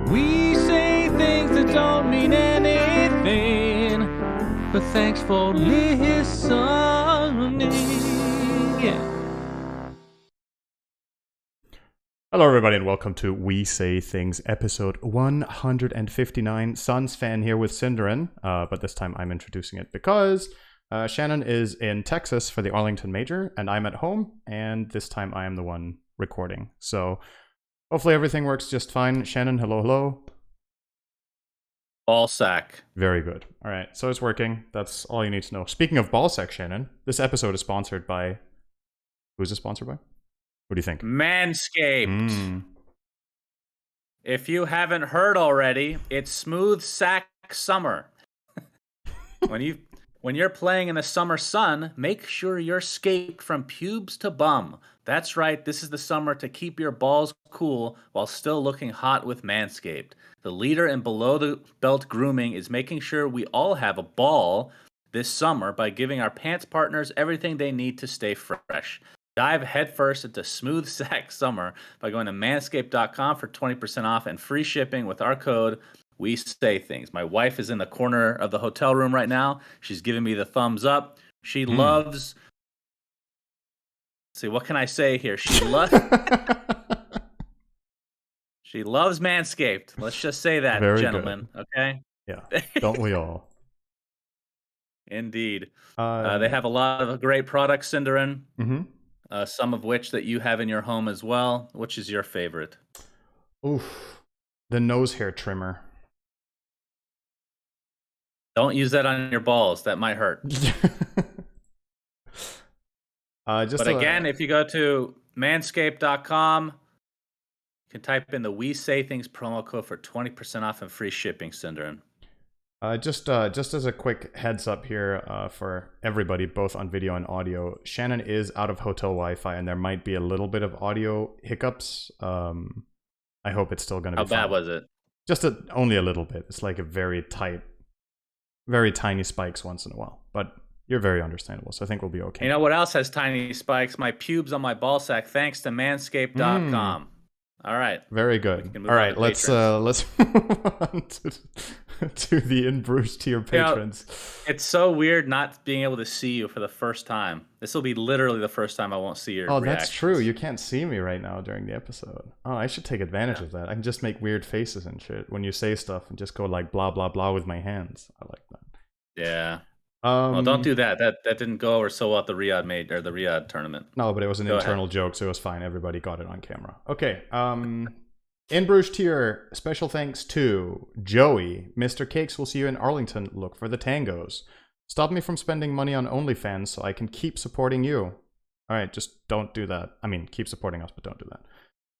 We say things that don't mean anything, but thanks for listening. Yeah. Hello, everybody, and welcome to We Say Things, episode 159. SUNSfan here with syndereN, but this time I'm introducing it because Shannon is in Texas for the Arlington Major, and I'm at home, and this time I am the one recording. So hopefully everything works just fine. Shannon, hello, hello. Ball sack. Very good. All right, so it's working. That's all you need to know. Speaking of ball sack, Shannon, this episode is sponsored by... Who's it sponsored by? What do you think? Manscaped. If you haven't heard already, it's smooth sack summer. When you're playing in the summer sun, make sure you're scaped from pubes to bum. That's right, this is the summer to keep your balls cool while still looking hot with Manscaped. The leader in below-the-belt grooming is making sure we all have a ball this summer by giving our pants partners everything they need to stay fresh. Dive headfirst into smooth sack summer by going to manscaped.com for 20% off and free shipping with our code We Say Things. My wife is in the corner of the hotel room right now. She's giving me the thumbs up. She loves... Let's see, what can I say here? She loves Manscaped. Let's just say that, Very gentlemen. good. Okay? Yeah, don't we all? Indeed. They have a lot of great products, syndereN. Mm-hmm. Some of which that you have in your home as well. Which is your favorite? Oof. The nose hair trimmer. Don't use that on your balls. That might hurt. But again, if you go to manscaped.com, you can type in the We Say Things promo code for 20% off and free shipping, syndereN. Just as a quick heads up here for everybody, both on video and audio, Shannon is out of hotel Wi-Fi, and there might be a little bit of audio hiccups. I hope it's still going to be fine. How bad was it? Just only a little bit. It's like a very tight, very tiny spikes once in a while, but you're very understandable, so I think we'll be okay. You know what else has tiny spikes? My pubes on my ball sack, thanks to manscaped.com. All right. Very good. All right, let's move on to the In Bruges tier patrons. You know, it's so weird not being able to see you for the first time. This will be literally the first time I won't see your reactions. That's true. You can't see me right now during the episode. Oh, I should take advantage of that. I can just make weird faces and shit when you say stuff and just go like blah blah blah with my hands. I like that. Yeah. Well, don't do that. That didn't go over so well at the Riyadh tournament. No, but it was an internal joke, so it was fine. Everybody got it on camera. Okay. In Bruges tier, special thanks to Joey. Mr. Cakes will see you in Arlington. Look for the tangos. Stop me from spending money on OnlyFans so I can keep supporting you. All right, just don't do that. I mean, keep supporting us, but don't do that.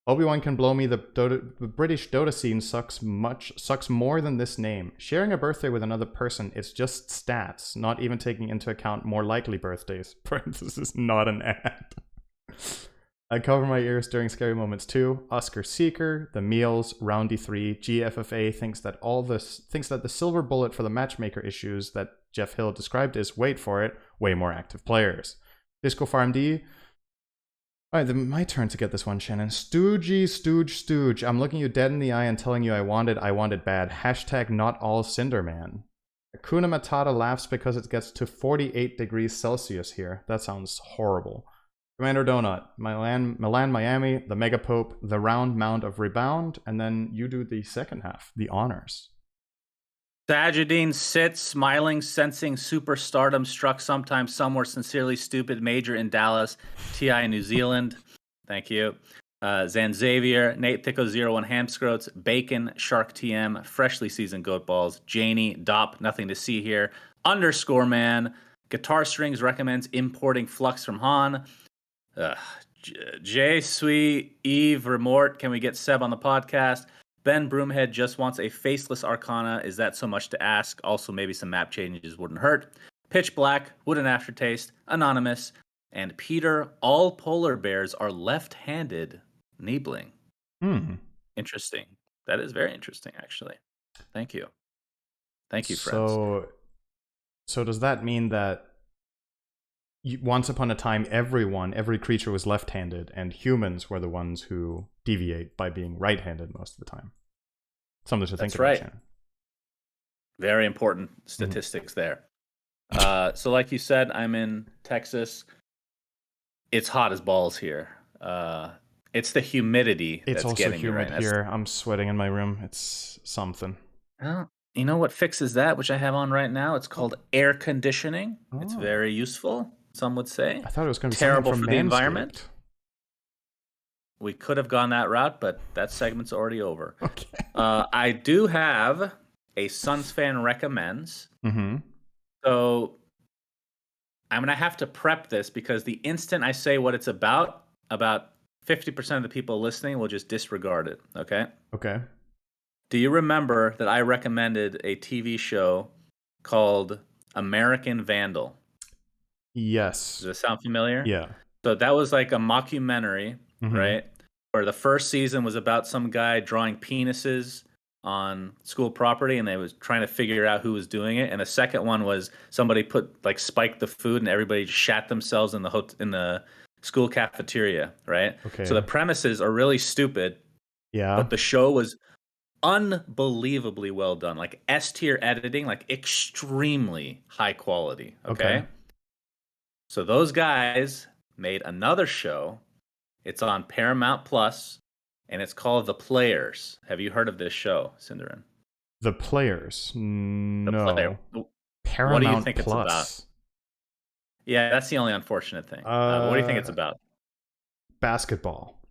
Obi-Wan can blow me. The British Dota scene sucks more than this name. Sharing a birthday with another person is just stats, not even taking into account more likely birthdays. Parenthesis, not an ad. I cover my ears during scary moments too. Oscar Seeker, The Meals, Roundy3, GFFA thinks that the silver bullet for the matchmaker issues that Jeff Hill described is, wait for it, way more active players. Disco Farm D. Alright, then my turn to get this one, Shannon. Stooge. I'm looking you dead in the eye and telling you I want it bad. Hashtag not all syndereN. Akuna Matata laughs because it gets to 48 degrees Celsius here. That sounds horrible. Commander Donut, Milan, Miami, the Mega Pope, the Round Mound of Rebound, and then you do the second half, the honors. Sajidine sits, smiling, sensing superstardom struck sometime somewhere sincerely stupid major in Dallas, TI in New Zealand. Thank you. Zanxavier, Nate Thicko01 Hamscroats, Bacon, Shark TM, Freshly Seasoned Goat Balls, Janie, Dop, nothing to see here, Underscore Man, Guitar Strings recommends importing Flux from Han, J. Sweet, Eve, Remort, can we get Seb on the podcast? Ben Broomhead just wants a faceless Arcana. Is that so much to ask? Also, maybe some map changes wouldn't hurt. Pitch Black, Wooden Aftertaste, Anonymous, and Peter. All polar bears are left-handed. Niebling. Interesting. That is very interesting, actually. Thank you. Thank you, friends. So does that mean that once upon a time, every creature was left-handed, and humans were the ones who deviate by being right-handed most of the time? Something to think That's about, right. Shannon. Very important statistics there. So like you said, I'm in Texas. It's hot as balls here. It's the humidity It's that's also getting me right humid now. here. I'm sweating in my room. It's something. Well, you know what fixes that, which I have on right now? It's called air conditioning. It's Oh. very useful, some would say. I thought it was going to be something Terrible from for the environment. Manscaped. We could have gone that route, but that segment's already over. Okay. I do have a SUNSfan recommends. Mm-hmm. So I'm going to have to prep this because the instant I say what it's about 50% of the people listening will just disregard it. Okay. Okay. Do you remember that I recommended a TV show called American Vandal? Yes. Does this sound familiar? Yeah. So that was like a mockumentary, Mm-hmm. right? Where the first season was about some guy drawing penises on school property, and they was trying to figure out who was doing it. And the second one was somebody spiked the food, and everybody just shat themselves in the school cafeteria, right? So the Okay. premises are really stupid, Yeah. but the show was unbelievably well done, like S tier editing, like extremely high quality. Okay. Okay. So those guys made another show. It's on Paramount Plus, and it's called The Players. Have you heard of this show, syndereN? The Players. The Player. No. What do you Paramount think it's about? Plus. Yeah, that's the only unfortunate thing. But what do you think it's Uh, about? basketball.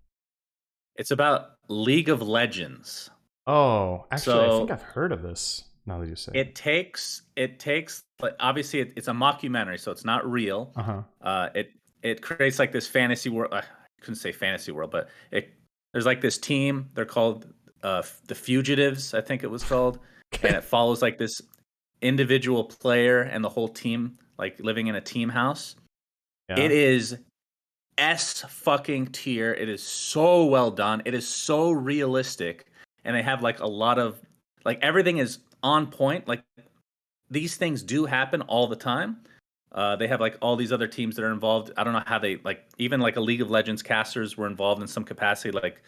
It's about League of Legends. Oh, actually, I think So I've heard of this. Now that you say it. it takes like obviously it's a mockumentary, so it's not real. Uh huh. It creates like this fantasy world. I couldn't say fantasy world, but there's like this team. They're called the Fugitives, I think it was called, and Okay. it follows like this individual player and the whole team like living in a team house. It Yeah. is S fucking tier. It is so well done. It is so realistic, and they have like a lot of like everything is on point. Like these things do happen all the time. They have like all these other teams that are involved. I don't know how they like even like a League of Legends casters were involved in some capacity, like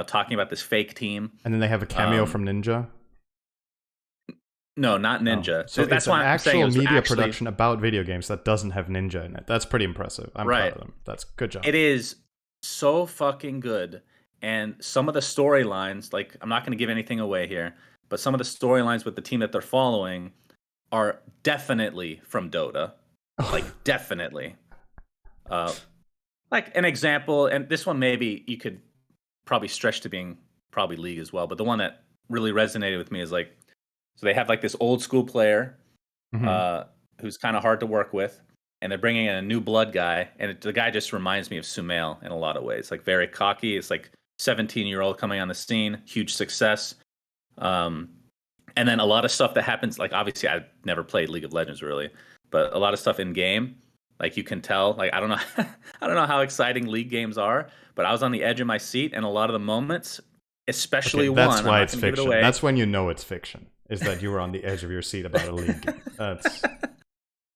talking about this fake team. And then they have a cameo Um, from Ninja. no, not Oh, Ninja. so it's That's an why I'm saying it actual was media actually production about video games that doesn't have Ninja in it. That's pretty impressive. I'm proud right. of them. That's good job. It is so fucking good, and some of the storylines, like I'm not going to give anything away here, but some of the storylines with the team that they're following are definitely from Dota, like definitely. Uh, like an example, and this one maybe you could probably stretch to being probably League as well, but the one that really resonated with me is like, so they have like this old school player Mhm. uh, who's kind of hard to work with, and they're bringing in a new blood guy, and the guy just reminds me of Sumail in a lot of ways, like very cocky. It's like 17-year-old coming on the scene, huge success. Um, and then a lot of stuff that happens, like obviously I've never played League of Legends really, but a lot of stuff in game, like you can tell, like I don't know, I don't know how exciting League games are, but I was on the edge of my seat, and a lot of the moments, Okay, especially that's one, I'm why not it's going to give it fiction. away, That's when you know it's fiction. Is that you were on the edge of your seat about a league game. That's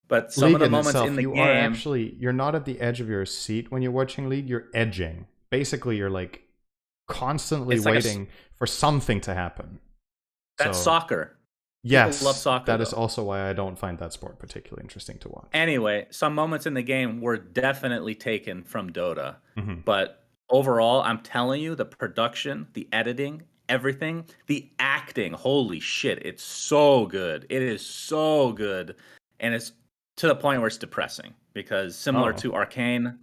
but some of League the in moments in itself. the You are game, actually you're not at the edge of your seat when you're watching League. You're edging. Basically, you're like constantly it's like waiting for something to happen. that's So soccer. People love yes, soccer that is though. also why I don't find that sport particularly interesting to watch. Anyway, some moments in the game were definitely taken from Dota, Hmm. but overall, I'm telling you, the production, the editing, everything, the acting, holy shit, it's so good. It is so good, and it's to the point where it's depressing because similar Oh, to Arcane,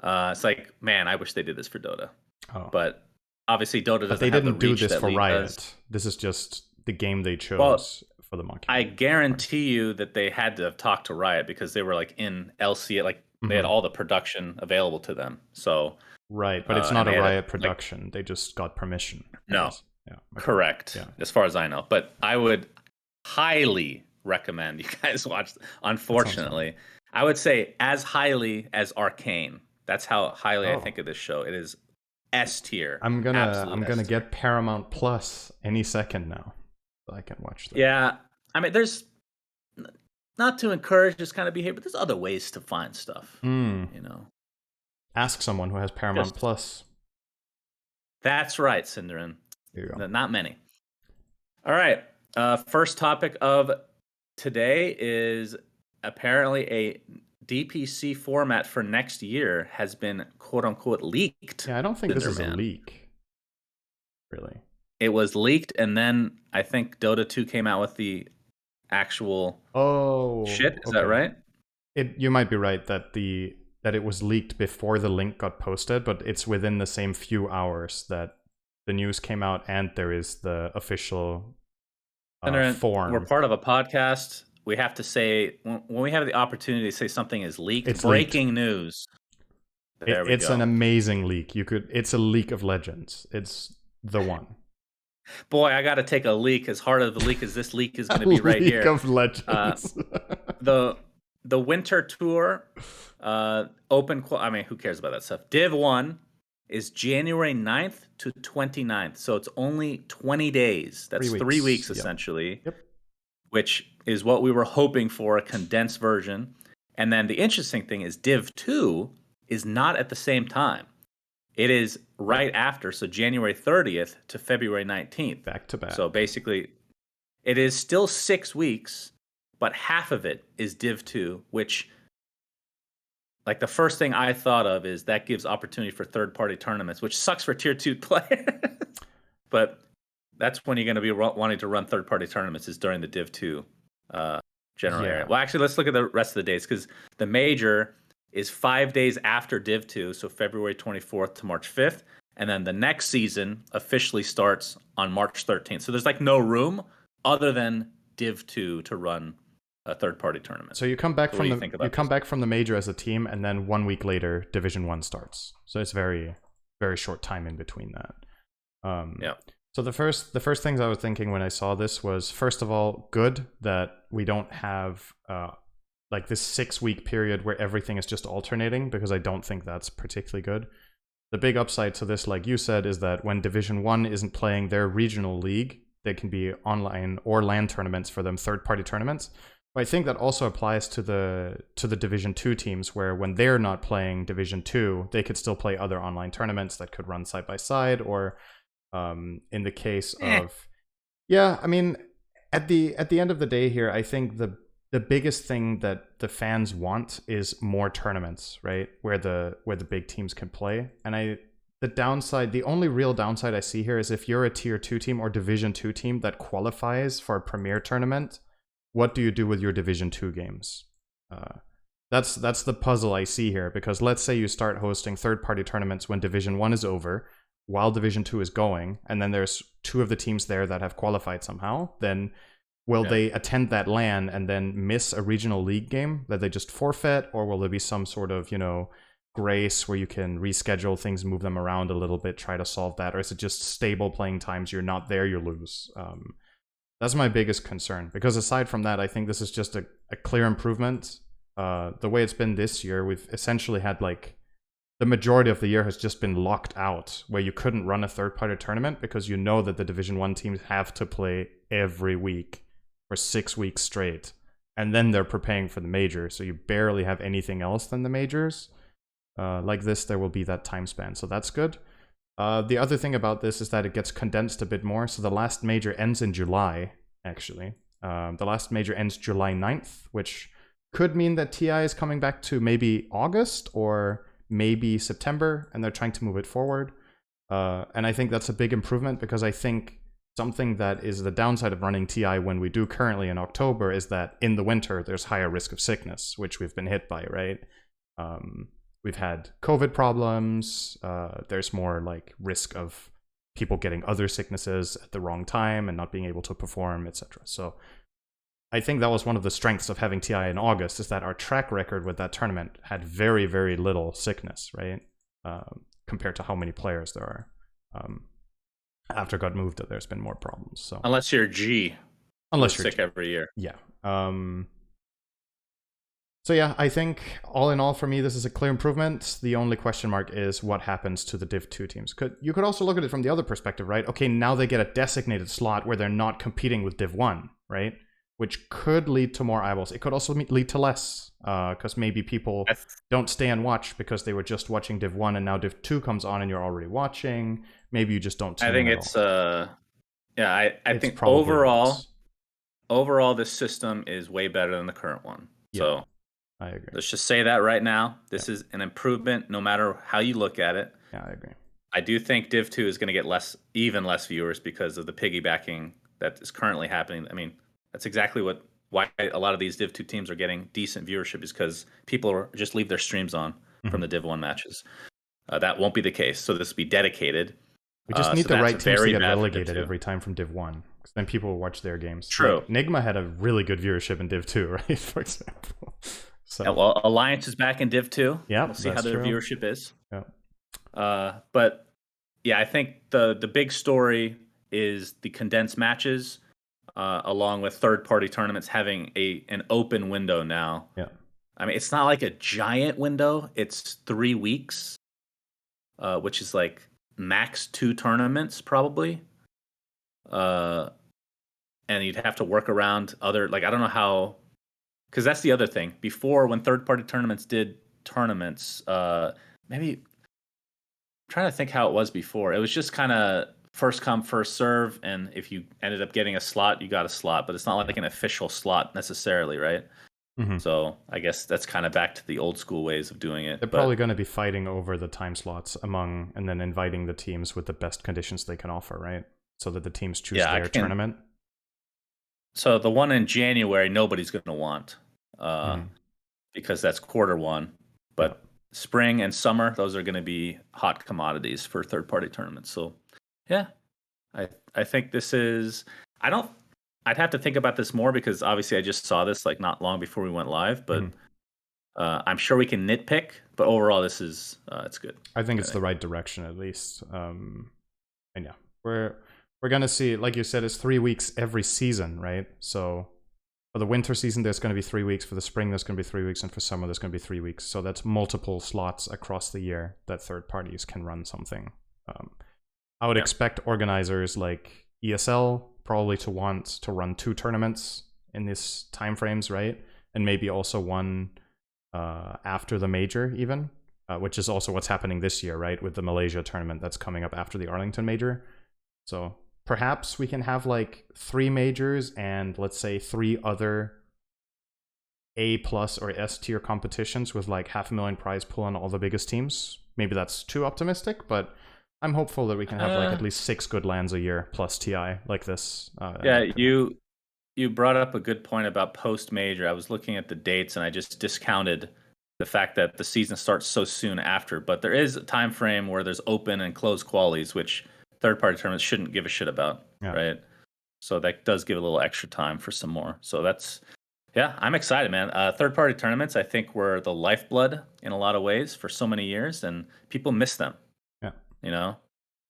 it's like, man, I wish they did this for Dota, oh, but obviously Dota but doesn't they have the didn't do reach this that for League does. Riot. This is just the game they Well, chose for the I mockumentary. guarantee you that they had to have talked to Riot because they were like in LC, like they had Hmm. all the production available to them. So, Right, but it's not and a they had Riot like, production. They just got permission, I no, guess. Yeah. Okay. correct, Yeah. as far as I know. But I would highly recommend you guys watch. That sounds fun. Unfortunately, I would say as highly as Arcane. That's how highly I Oh, think of this show. It is S tier, I'm absolute S gonna tier. get Paramount Plus any second now, so I can watch that. Yeah, I mean, there's not to encourage this kind of behavior, but there's other ways to find stuff. Hmm. You know. Ask someone who has Paramount Just Plus. that's right, syndereN. Here you go. Not many. All right. First topic of today is apparently a DPC format for next year has been quote unquote leaked. Yeah, I don't think this is a Cinderman. leak, really. It was leaked, and then I think Dota 2 came out with the actual shit. Oh, Is that okay. right? You might be right that it was leaked before the link got posted, but it's within the same few hours that the news came out and there is the official And we're form. part of a podcast. We have to say when we have the opportunity to say something is leaked, It's leaked. breaking news. There we It's an go. amazing leak. It's a leak of legends. It's the one. Boy, I got to take a leak. As hard of the leak as this leak is going A to be right leak here. of legends. The winter tour, open. I mean, who cares about that stuff? Div 1 is January 9th to 29th. So it's only 20 days. That's 3 weeks Yep. essentially, Yep. which is what we were hoping for, a condensed version. And then the interesting thing is Div 2 is not at the same time. It is right after, so January 30th to February 19th. Back to back. So basically, it is still 6 weeks, but half of it is Div 2, which, like, the first thing I thought of is that gives opportunity for third-party tournaments, which sucks for Tier 2 players. But that's when you're going to be wanting to run third-party tournaments, is during the Div 2 general area. Well, actually, let's look at the rest of the dates, because the Major is 5 days after Div 2, so February 24th to March 5th. And then the next season officially starts on March 13th. So there's like no room other than Div 2 to run a third-party tournament. So you come back from the Major as a team, and then 1 week later, Division 1 starts. So it's very, very short time in between that. Yeah. So the first things I was thinking when I saw this was, first of all, good that we don't have like this 6 week period where everything is just alternating, because I don't think that's particularly good. The big upside to this, like you said, is that when Division 1 isn't playing their regional league, they can be online or LAN tournaments for them, third-party tournaments. But I think that also applies to the Division 2 teams, where when they're not playing Division 2, they could still play other online tournaments that could run side by side, or in the case of... Yeah, I mean, at the end of the day here, I think the biggest thing that the fans want is more tournaments, right? Where the big teams can play. And the only real downside I see here is if you're a Tier 2 team or Division 2 team that qualifies for a Premier tournament, what do you do with your Division 2 games? That's the puzzle I see here, because let's say you start hosting third-party tournaments when Division 1 is over, while Division 2 is going, and then there's 2 of the teams there that have qualified somehow, then will they attend that LAN and then miss a regional league game that they just forfeit, or will there be some sort of, grace where you can reschedule things, move them around a little bit, try to solve that, or is it just stable playing times, you're not there, you lose? That's my biggest concern, because aside from that, I think this is just a clear improvement. The way it's been this year, we've essentially had like the majority of the year has just been locked out, where you couldn't run a third-party tournament because you know that the Division 1 teams have to play every week for 6 weeks straight, and then they're preparing for the Major, so you barely have anything else than the Majors. Like this, there will be that time span, so that's good. The other thing about this is that it gets condensed a bit more, so the last Major ends in July, actually. The last Major ends July 9th, which could mean that TI is coming back to maybe August or maybe September, and they're trying to move it forward. And I think that's a big improvement, because I think something that is the downside of running TI when we do currently in October is that in the winter, there's higher risk of sickness, which we've been hit by, right? We've had COVID problems. There's more like risk of people getting other sicknesses at the wrong time and not being able to perform, etc. So I think that was one of the strengths of having TI in August, is that our track record with that tournament had very, very little sickness, right? Compared to how many players there are. After it got moved, there's been more problems. So unless you're G, unless you're sick every year, yeah. So yeah, I think all in all for me, this is a clear improvement. The only question mark is what happens to the Div 2 teams. You could also look at it from the other perspective, right? Okay, now they get a designated slot where they're not competing with Div 1, right? Which could lead to more eyeballs. It could also lead to less, because maybe people don't stay and watch because they were just watching Div 1 and now Div 2 comes on and you're already watching. Maybe you just don't tune in at all. Yeah, I it's think probably worse. overall this system is way better than the current one. Yeah, So I agree. let's just say that right now. Yeah, This is an improvement no matter how you look at it. yeah, I agree. I do think Div 2 is going to get even less viewers because of the piggybacking that is currently happening. I mean, that's exactly why a lot of these Div 2 teams are getting decent viewership is because people just leave their streams on Hmm. from the Div 1 matches. That won't be the case. So this will be dedicated. We just need So the that's right teams to very get bad for Div relegated 2. every time from Div 1. Because then people will watch their games. True. Like, Nigma had a really good viewership in Div 2, right? For example. So, Yeah, well, Alliance is back in Div 2. yeah, We'll see how that's their true. viewership is. Yeah. But yeah, I think the big story is the condensed matches, along with third party tournaments having an open window now. Yeah. I mean, it's not like a giant window; it's 3 weeks, which is like max 2 tournaments probably. Uh, and you'd have to work around other like I don't know how, because that's the other thing. Before, when third party tournaments did tournaments, maybe trying to think how it was before. It was just kind of first come first serve, and if you ended up getting a slot, you got a slot. But it's not like an official slot necessarily, right? Mm-hmm. So I guess that's kind of back to the old school ways of doing it. They're probably going to be fighting over the time slots and then inviting the teams with the best conditions they can offer, right? So that the teams choose their tournament. So the one in January, nobody's going to want, Mm-hmm. because that's quarter 1. But Yeah. spring and summer, those are going to be hot commodities for third party tournaments. So yeah, I think this is. I don't. I'd have to think about this more because obviously I just saw this like not long before we went live, but I'm sure we can nitpick. But overall, this is it's good. I think it's the right direction at least. And yeah, we're gonna see. Like you said, it's 3 weeks every season, right? So for the winter season, there's going to be 3 weeks. For the spring, there's going to be 3 weeks, and for summer, there's going to be 3 weeks. So that's multiple slots across the year that third parties can run something. I would expect organizers like ESL probably to want to run 2 tournaments in these timeframes, right? And maybe also one after the major, even, which is also what's happening this year, right? With the Malaysia tournament that's coming up after the Arlington Major. So perhaps we can have like 3 majors and let's say 3 other A+ or S tier competitions with like 500,000 prize pool on all the biggest teams. Maybe that's too optimistic, but I'm hopeful that we can have like at least 6 good lands a year plus TI like this. Yeah, you brought up a good point about post major. I was looking at the dates and I just discounted the fact that the season starts so soon after. But there is a time frame where there's open and closed qualies, which third party tournaments shouldn't give a shit about, right? So that does give a little extra time for some more. So that's yeah, I'm excited, man. Third party tournaments, I think, were the lifeblood in a lot of ways for so many years, and people miss them. Yeah. You know,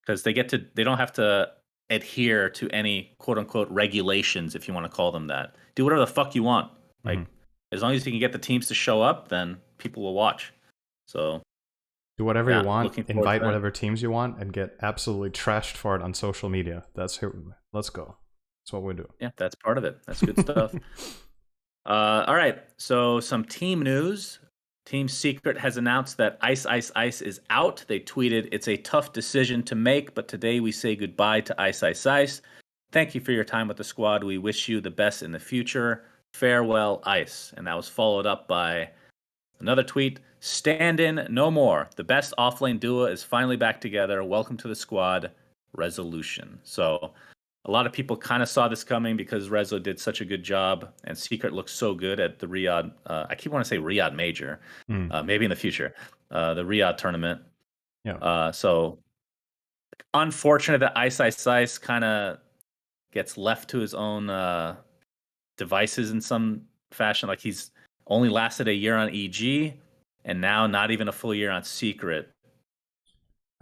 because they don't have to adhere to any quote unquote regulations, if you want to call them that. Do whatever the fuck you want. Like, as long as you can get the teams to show up, then people will watch. So do whatever you want, invite to whatever teams you want, and get absolutely trashed for it on social media. Let's go. That's what we do. Yeah, that's part of it. That's good stuff. All right, so some team news. Team Secret has announced that Ice Ice Ice is out. They tweeted, "It's a tough decision to make, but today we say goodbye to Ice Ice Ice. Thank you for your time with the squad. We wish you the best in the future. Farewell, Ice." And that was followed up by another tweet, "Stand in no more. The best offlane duo is finally back together. Welcome to the squad. Resolution." So a lot of people kind of saw this coming because Rezo did such a good job, and Secret looks so good at the Riyadh. I keep wanting to say Riyadh Major, maybe in the future, the Riyadh tournament. Yeah. So unfortunate that Ice Ice Ice kind of gets left to his own devices in some fashion. Like he's only lasted a year on EG, and now not even a full year on Secret.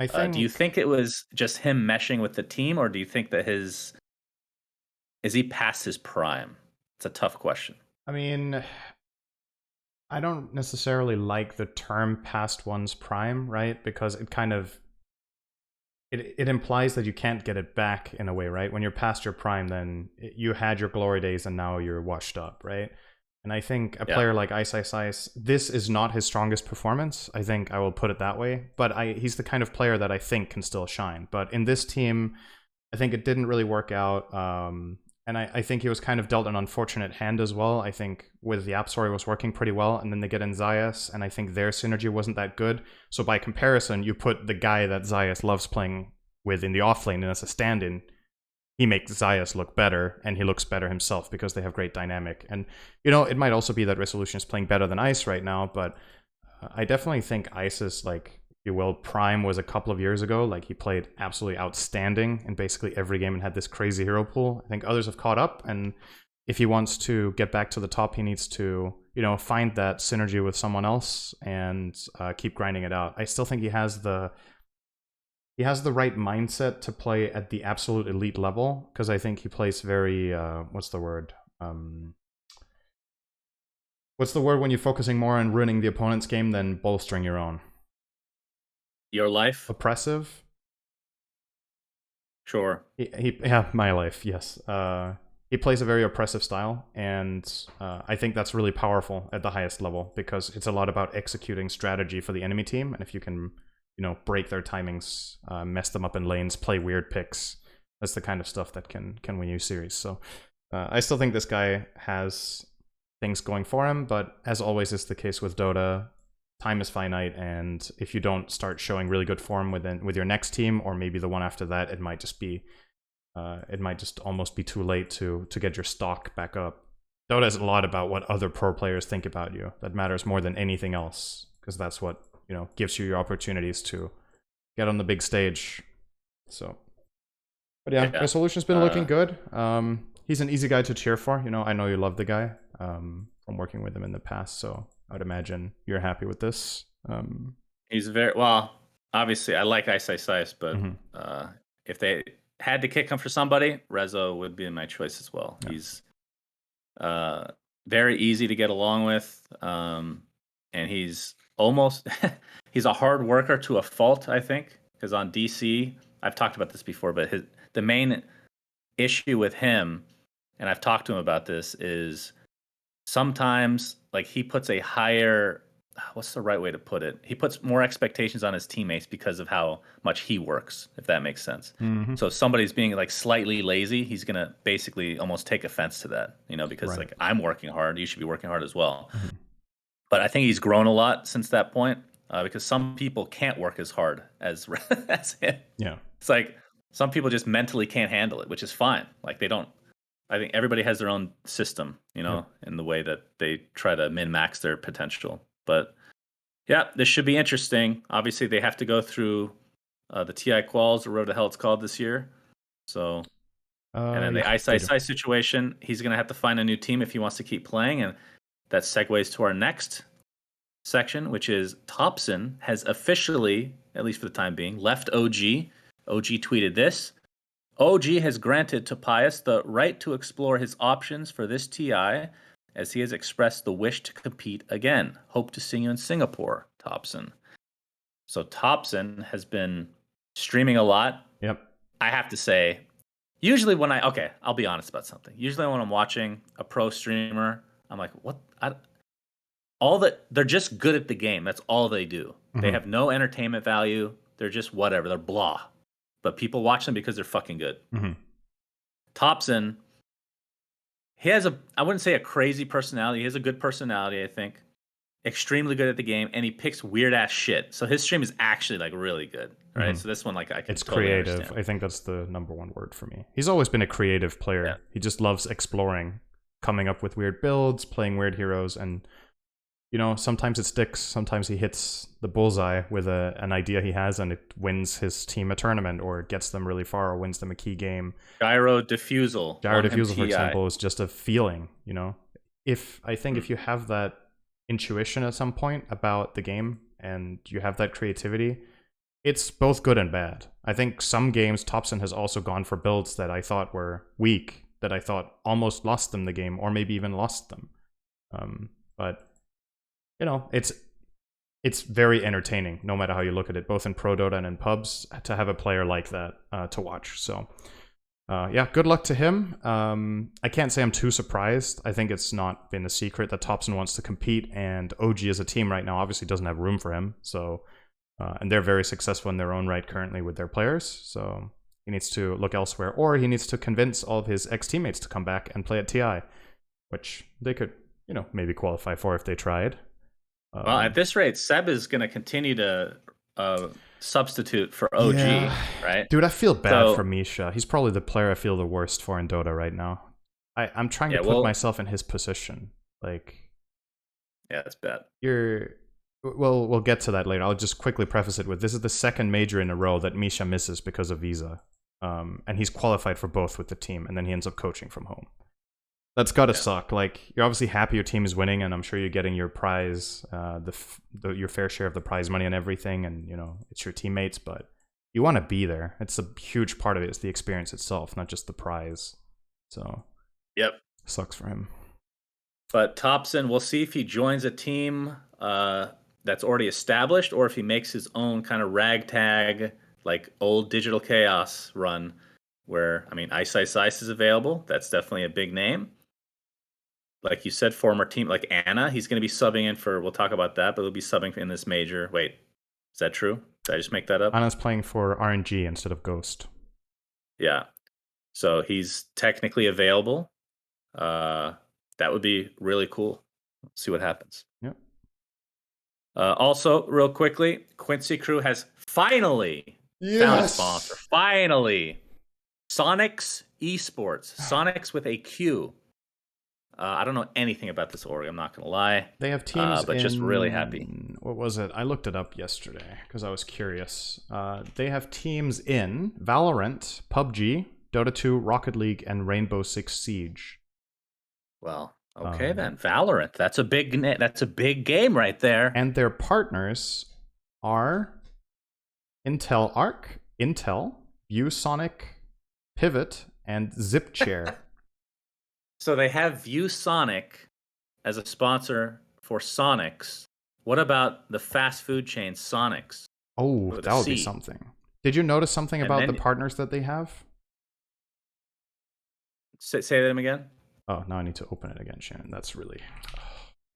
I think. Do you think it was just him meshing with the team, or do you think that is he past his prime? It's a tough question. I mean, I don't necessarily like the term past one's prime, right? Because it kind of it implies that you can't get it back in a way, right? When you're past your prime, then you had your glory days and now you're washed up, right? And I think a player like Ice Ice Ice, this is not his strongest performance. I think I will put it that way. But he's the kind of player that I think can still shine. But in this team, I think it didn't really work out. And I think he was kind of dealt an unfortunate hand as well. I think with the app store, it was working pretty well. And then they get in Zayas, and I think their synergy wasn't that good. So by comparison, you put the guy that Zayas loves playing with in the offlane, and as a stand-in, he makes Zayas look better, and he looks better himself because they have great dynamic. And, you know, it might also be that Resolution is playing better than Ice right now, but I definitely think Ice's, like, if you will, prime was a couple of years ago. Like, he played absolutely outstanding in basically every game and had this crazy hero pool. I think others have caught up, and if he wants to get back to the top, he needs to, you know, find that synergy with someone else and keep grinding it out. I still think he has the right mindset to play at the absolute elite level, because I think he plays very, what's the word? What's the word when you're focusing more on ruining the opponent's game than bolstering your own? Your life? Oppressive? Sure. Yeah, my life, yes. He plays a very oppressive style, and I think that's really powerful at the highest level, because it's a lot about executing strategy for the enemy team, and if you can, you know, break their timings, mess them up in lanes, play weird picks, that's the kind of stuff that can win you series. So I still think this guy has things going for him, but as always is the case with Dota, time is finite, and if you don't start showing really good form with your next team, or maybe the one after that, it might just almost be too late to get your stock back up. Dota is a lot about what other pro players think about you. That matters more than anything else, because that's what, you know, gives you your opportunities to get on the big stage. So, but yeah, Resolution's been looking good. He's an easy guy to cheer for. You know, I know you love the guy from working with him in the past, so I'd imagine you're happy with this. He's very well. Obviously, I like Ice Ice Ice, but if they had to kick him for somebody, Rezo would be my choice as well. Yeah. He's very easy to get along with, and he's almost he's a hard worker to a fault, I think, because on DC, I've talked about this before, but the main issue with him, and I've talked to him about this, is sometimes, like, he puts a higher, what's the right way to put it? He puts more expectations on his teammates because of how much he works, if that makes sense. So if somebody's being, like, slightly lazy, he's going to basically almost take offense to that, you know, because like, I'm working hard, you should be working hard as well. But I think he's grown a lot since that point, because some people can't work as hard as him. Yeah. It's like some people just mentally can't handle it, which is fine. Like, they don't, I think everybody has their own system, you know, in the way that they try to min-max their potential. But yeah, this should be interesting. Obviously, they have to go through the TI quals, or whatever the hell it's called this year. So, and then the Ice situation, he's going to have to find a new team if he wants to keep playing. And that segues to our next section, which is Topson has officially, at least for the time being, left OG. OG tweeted this: OG has granted Topias the right to explore his options for this TI, as he has expressed the wish to compete again. Hope to see you in Singapore, Topson. So Topson has been streaming a lot. Yep. I have to say, usually when I'll be honest about something. Usually when I'm watching a pro streamer, I'm like, what? They're just good at the game. That's all they do. They have no entertainment value. They're just whatever. They're blah. But people watch them because they're fucking good. Topson, he has I wouldn't say a crazy personality. He has a good personality, I think. Extremely good at the game, and he picks weird ass shit. So his stream is actually, like, really good, right? So this one, like, I can totally creative. Understand. I think that's the number one word for me. He's always been a creative player. Yeah. He just loves exploring, coming up with weird builds, playing weird heroes, and, you know, sometimes it sticks. Sometimes he hits the bullseye with an idea he has, and it wins his team a tournament, or gets them really far, or wins them a key game. Gyro Diffusal, for example, is just a feeling, you know? If you have that intuition at some point about the game, and you have that creativity, it's both good and bad. I think some games Topson has also gone for builds that I thought were weak, that I thought almost lost them the game, or maybe even lost them. But you know, it's very entertaining, no matter how you look at it, both in Pro Dota and in pubs, to have a player like that to watch. So, yeah, good luck to him. I can't say I'm too surprised. I think it's not been a secret that Topson wants to compete, and OG as a team right now obviously doesn't have room for him. So, and they're very successful in their own right currently with their players. So, He needs to look elsewhere, or he needs to convince all of his ex-teammates to come back and play at TI, which they could, maybe qualify for if they tried. Well, at this rate, Seb is going to continue to substitute for OG, yeah. right? Dude, I feel bad for Misha. He's probably the player I feel the worst for in Dota right now. I'm trying to put myself in his position. Like, yeah, it's bad. We'll get to that later. I'll just quickly preface it with, this is the second major in a row that Misha misses because of visa. And he's qualified for both with the team, and then he ends up coaching from home. That's gotta suck. Like, you're obviously happy your team is winning, and I'm sure you're getting your prize, your fair share of the prize money and everything, and it's your teammates, but you want to be there. It's a huge part of it. It's the experience itself, not just the prize. So, yep, sucks for him. But Topson, we'll see if he joins a team that's already established, or if he makes his own kind of ragtag, like old Digital Chaos run, where, I mean, Ice is available. That's definitely a big name. Like you said, former team like Anna, he's going to be subbing in for, we'll talk about that, but he'll be subbing in this major. Wait, is that true? Did I just make that up? Anna's playing for RNG instead of Ghost. Yeah. So he's technically available. That would be really cool. See what happens. Yep. Also, real quickly, Quincy Crew has finally found a sponsor. Finally. Sonics Esports. Sonics with a Q. I don't know anything about this org, I'm not going to lie. They have teams but just really happy. What was it? I looked it up yesterday because I was curious. They have teams in Valorant, PUBG, Dota 2, Rocket League, and Rainbow Six Siege. Well, okay then. Valorant. That's a big game right there. And their partners are Intel Arc, Intel, ViewSonic, Pivot, and ZipChair. So they have ViewSonic as a sponsor for Sonics. What about the fast food chain Sonics? Oh, that would be something. Did you notice something about the partners that they have? Say them again. Oh, now I need to open it again, Shannon. That's really...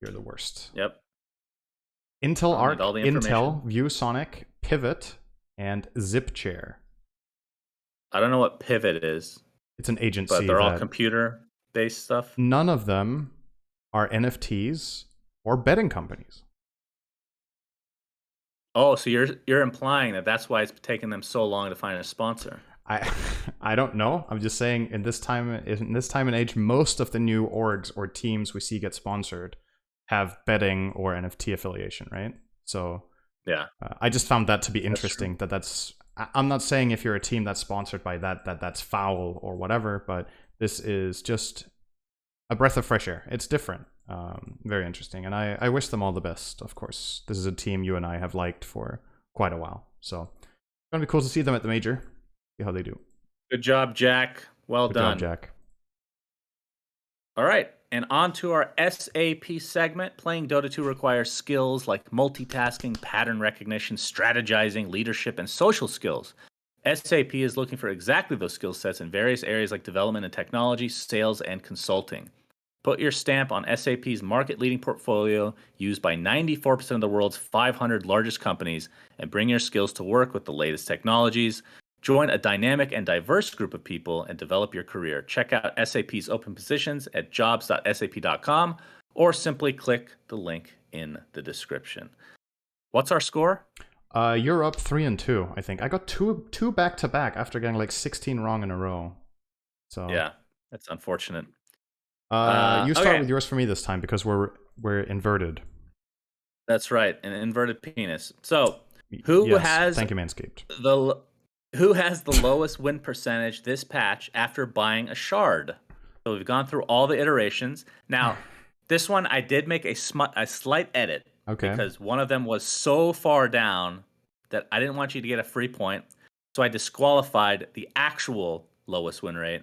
you're the worst. Yep. Intel Arc, Intel, ViewSonic, Pivot, and ZipChair. I don't know what Pivot is. It's an agency. But they're all computer-based stuff? None of them are NFTs or betting companies. Oh, so you're implying that that's why it's taken them so long to find a sponsor. I don't know. I'm just saying in this time and age, most of the new orgs or teams we see get sponsored have betting or NFT affiliation, right? So yeah, I just found that to be interesting. I'm not saying if you're a team that's sponsored by that's foul or whatever, but this is just a breath of fresh air. It's different. Very interesting, and I wish them all the best. Of course, this is a team you and I have liked for quite a while, so it's gonna be cool to see them at the major. See how they do. Good job, Jack. Well done. Good job, Jack. All right, and on to our SAP segment. Playing Dota 2 requires skills like multitasking, pattern recognition, strategizing, leadership, and social skills. SAP is looking for exactly those skill sets in various areas like development and technology, sales, and consulting. Put your stamp on SAP's market-leading portfolio used by 94% of the world's 500 largest companies and bring your skills to work with the latest technologies. Join a dynamic and diverse group of people and develop your career. Check out SAP's open positions at jobs.sap.com or simply click the link in the description. What's our score? You're up 3-2, I think. I got two back-to-back after getting like 16 wrong in a row. So yeah, that's unfortunate. You start with yours for me this time because we're inverted. That's right, an inverted penis. So who has... Thank you, Manscaped. Who has the lowest win percentage this patch after buying a shard? So we've gone through all the iterations. Now, this one I did make a slight edit. Okay. Because one of them was so far down that I didn't want you to get a free point. So I disqualified the actual lowest win rate,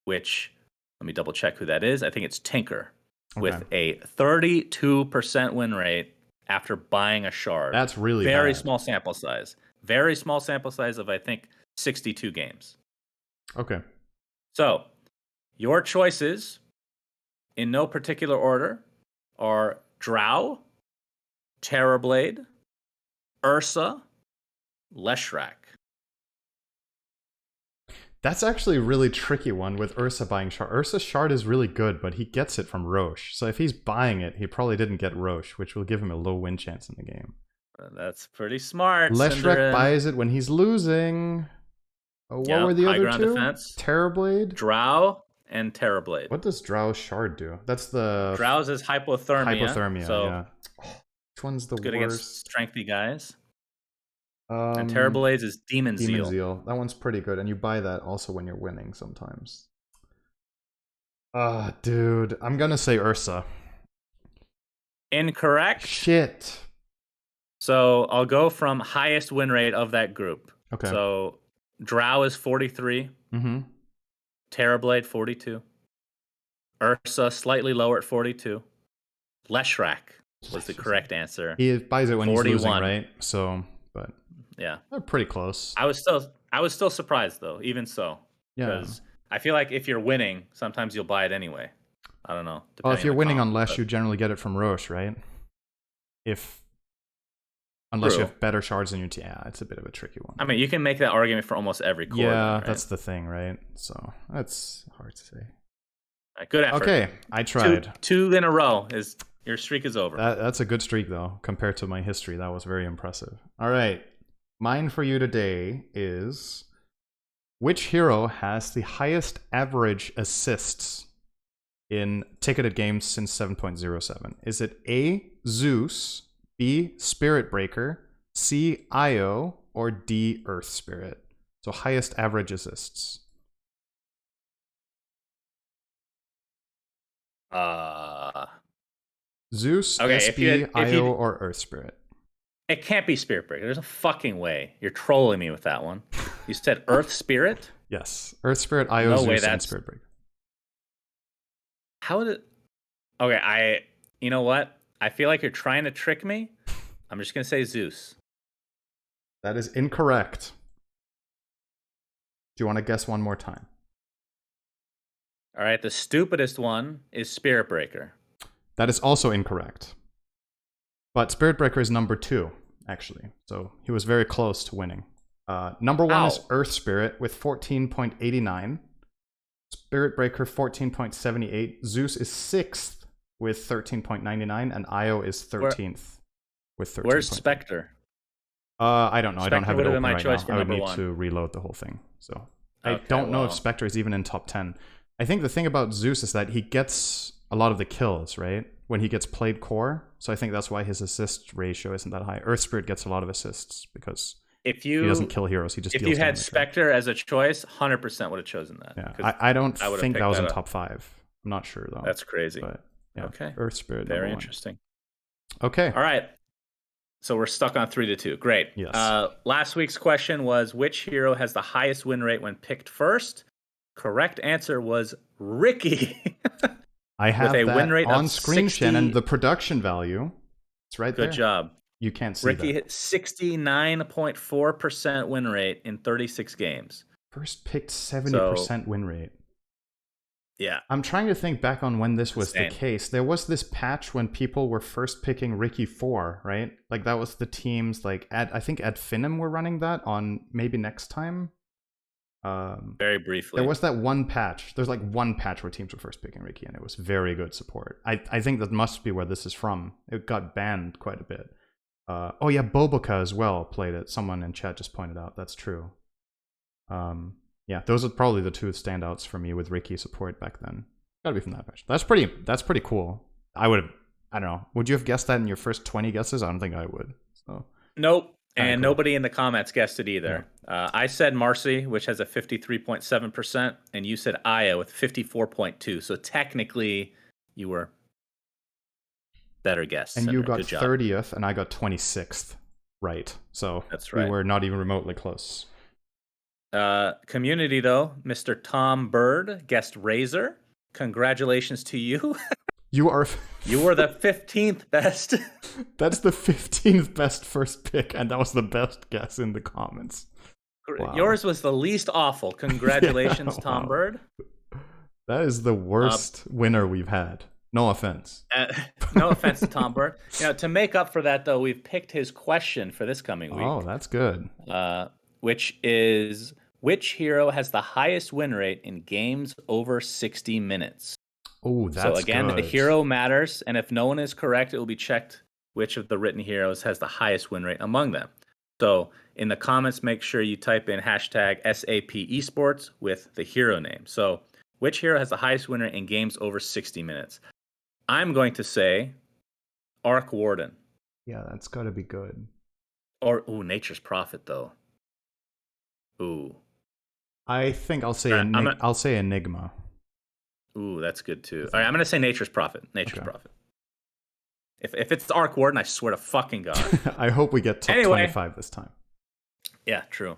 which, let me double check who that is. I think it's Tinker with a 32% win rate after buying a shard. That's really very small sample size. Very small sample size of, I think, 62 games. Okay. So, your choices, in no particular order, are Drow, Terrorblade, Ursa, Leshrac. That's actually a really tricky one with Ursa buying Shard. Ursa's Shard is really good, but he gets it from Roche. So if he's buying it, he probably didn't get Roche, which will give him a low win chance in the game. That's pretty smart. syndereN buys it when he's losing. What were the other two? Defense. Terrorblade? Drow and Terrorblade. What does Drow's Shard do? That's the... Drow's is hypothermia. Hypothermia, so yeah. Which one's the good worst? Against strengthy guys. And Terrorblade's is Demon Zeal. That one's pretty good, and you buy that also when you're winning sometimes. Dude, I'm gonna say Ursa. Incorrect. Shit. So I'll go from highest win rate of that group. Okay. So Drow is 43. Mm-hmm. Terrorblade 42. Ursa slightly lower at 42. Leshrac was the correct answer. He buys it when 41. he's losing, right? So, but yeah, they're pretty close. I was still surprised though, even so. Yeah. Because I feel like if you're winning, sometimes you'll buy it anyway. I don't know. Well, if you're winning on Lesh, you generally get it from Roche, right? Unless you have better shards than your team. Yeah, it's a bit of a tricky one. I mean, you can make that argument for almost every core. Yeah, right? That's the thing, right? So that's hard to say. Right, good effort. Okay, I tried. Two in a row. Your streak is over. That's a good streak, though, compared to my history. That was very impressive. All right, mine for you today is... Which hero has the highest average assists in ticketed games since 7.07? Is it A, Zeus, B, Spirit Breaker, C, Io, or D, Earth Spirit? So highest average assists. Zeus, okay, SB, Io, or Earth Spirit? It can't be Spirit Breaker. There's a fucking way. You're trolling me with that one. You said Earth Spirit? Yes. Earth Spirit, Io, no Zeus, way, and Spirit Breaker. How did... Okay, you know what? I feel like you're trying to trick me. I'm just going to say Zeus. That is incorrect. Do you want to guess one more time? All right, the stupidest one is Spirit Breaker. That is also incorrect. But Spirit Breaker is number 2, actually. So he was very close to winning. Number 1 is Earth Spirit with 14.89. Spirit Breaker 14.78. Zeus is 6th with 13.99, and Io is 13th with 13. Where's Spectre? I don't know. Spectre I don't have it open my right choice now. for I would number need one. to reload the whole thing. So Okay, I don't know if Spectre is even in top 10. I think the thing about Zeus is that he gets a lot of the kills, right? When he gets played core. So I think that's why his assist ratio isn't that high. Earth Spirit gets a lot of assists because he doesn't kill heroes. He just deals If you had damage, Spectre as a choice, 100% would have chosen that. Yeah, I don't think that was in top 5. I'm not sure though. That's crazy. But yeah, okay. Earth Spirit. Very interesting. Okay. All right. So we're stuck on 3-2. Great. Yes. Last week's question was, which hero has the highest win rate when picked first? Correct answer was Ricky. I have with a that win rate on of screen, 60... Shannon. The production value. It's right there. Good job. You can't see Ricky that. hit 69.4% win rate in 36 games. First picked 70% win rate. Yeah. I'm trying to think back on when this was Insane. the case. There was this patch when people were first picking Ricky 4, right? Like that was the teams like I think at Finnem were running that on maybe next time. Very briefly. There was that one patch. There's like one patch where teams were first picking Ricky, and it was very good support. I think that must be where this is from. It got banned quite a bit. Oh yeah, Boboka as well played it. Someone in chat just pointed out. That's true. Yeah, those are probably the two standouts for me with Ricky support back then. Gotta be from that patch. That's pretty cool. I don't know. Would you have guessed that in your first 20 guesses? I don't think I would. So nope. And cool. Nobody in the comments guessed it either. Yeah. I said Marcy, which has a 53.7%, and you said Aya with 54.2%. So technically, you were better guess. And you got 30th, and I got 26th. Right. So that's right. We were not even remotely close. Community, though, Mr. Tom Bird guessed Razor. Congratulations to you. You were the 15th best. That's the 15th best first pick, and that was the best guess in the comments. Wow. Yours was the least awful. Congratulations, Tom Bird. That is the worst winner we've had. No offense. No offense to Tom Bird. To make up for that, though, we've picked his question for this coming week. Oh, that's good. Which is, Which hero has the highest win rate in games over 60 minutes? Oh, So that's again, the good. hero matters, and if no one is correct, it will be checked which of the written heroes has the highest win rate among them. So in the comments, make sure you type in hashtag SAP Esports with the hero name. So which hero has the highest win rate in games over 60 minutes? I'm going to say Arc Warden. Yeah, that's got to be good. Or, Nature's Prophet, though. Ooh. I think I'll say All right, I'll say Enigma. Ooh, that's good too. All right, I'm going to say Nature's Prophet. Nature's Okay. Prophet. If it's the Arc Warden, I swear to fucking God. I hope we get top 25 this time. Yeah, true.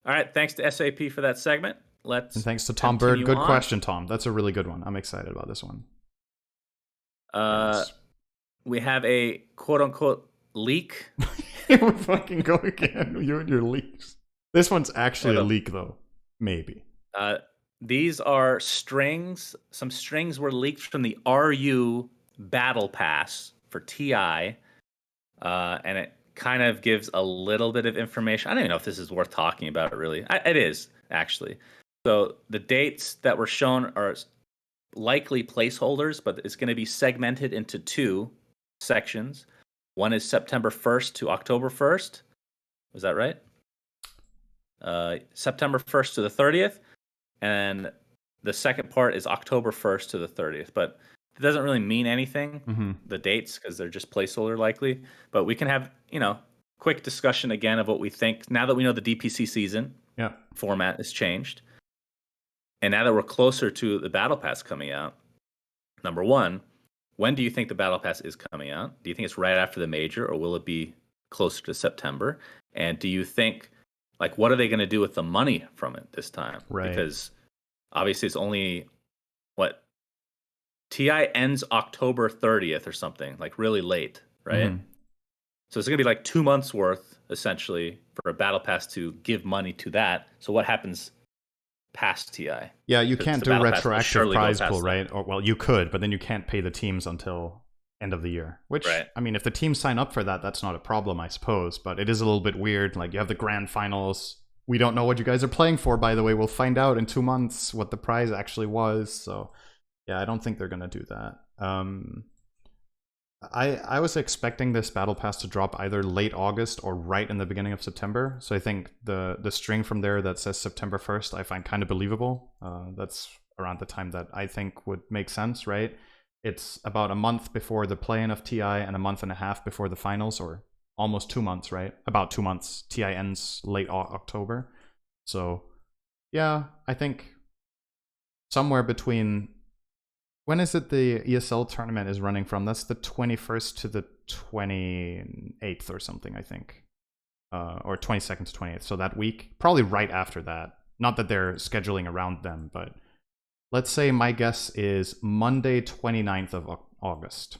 All right, thanks to SAP for that segment. Let's And thanks to Tom Bird. Good question, Tom. That's a really good one. I'm excited about this one. Yes. We have a quote-unquote leak. Here we fucking go again. You and your leaks. This one's actually a leak, though. Maybe. These are strings. Some strings were leaked from the RU Battlepass for TI, and it kind of gives a little bit of information. I don't even know if this is worth talking about, really. It is, actually. So the dates that were shown are likely placeholders, but it's going to be segmented into two sections. One is September 1st to October 1st. Was that right? September 1st to the 30th. And the second part is October 1st to the 30th. But it doesn't really mean anything, the dates, because they're just placeholder likely. But we can have, quick discussion again of what we think now that we know the DPC season format is changed. And now that we're closer to the Battle Pass coming out, number one, when do you think the Battle Pass is coming out? Do you think it's right after the major, or will it be closer to September? And do you think, what are they going to do with the money from it this time? Right. Because obviously it's only, TI ends October 30th or something, really late, right? Mm-hmm. So it's going to be 2 months worth, essentially, for a Battle Pass to give money to that. So what happens past TI? Yeah, you can't do retroactive prize pool, right? Or, well, you could, but then you can't pay the teams until end of the year. Which, I mean, if the teams sign up for that, that's not a problem, I suppose. But it is a little bit weird. You have the grand finals. We don't know what you guys are playing for, by the way. We'll find out in 2 months what the prize actually was. So, yeah, I don't think they're going to do that. I was expecting this Battle Pass to drop either late August or right in the beginning of September. So I think the string from there that says September 1st, I find kind of believable. That's around the time that I think would make sense, right? It's about a month before the play-in of TI and a month and a half before the finals, or almost 2 months, right? About 2 months. TI ends late October. So, yeah, I think somewhere between... When is it the ESL tournament is running from? That's the 21st to the 28th or something, I think. Or 22nd to 28th. So that week, probably right after that. Not that they're scheduling around them, but let's say my guess is Monday 29th of August.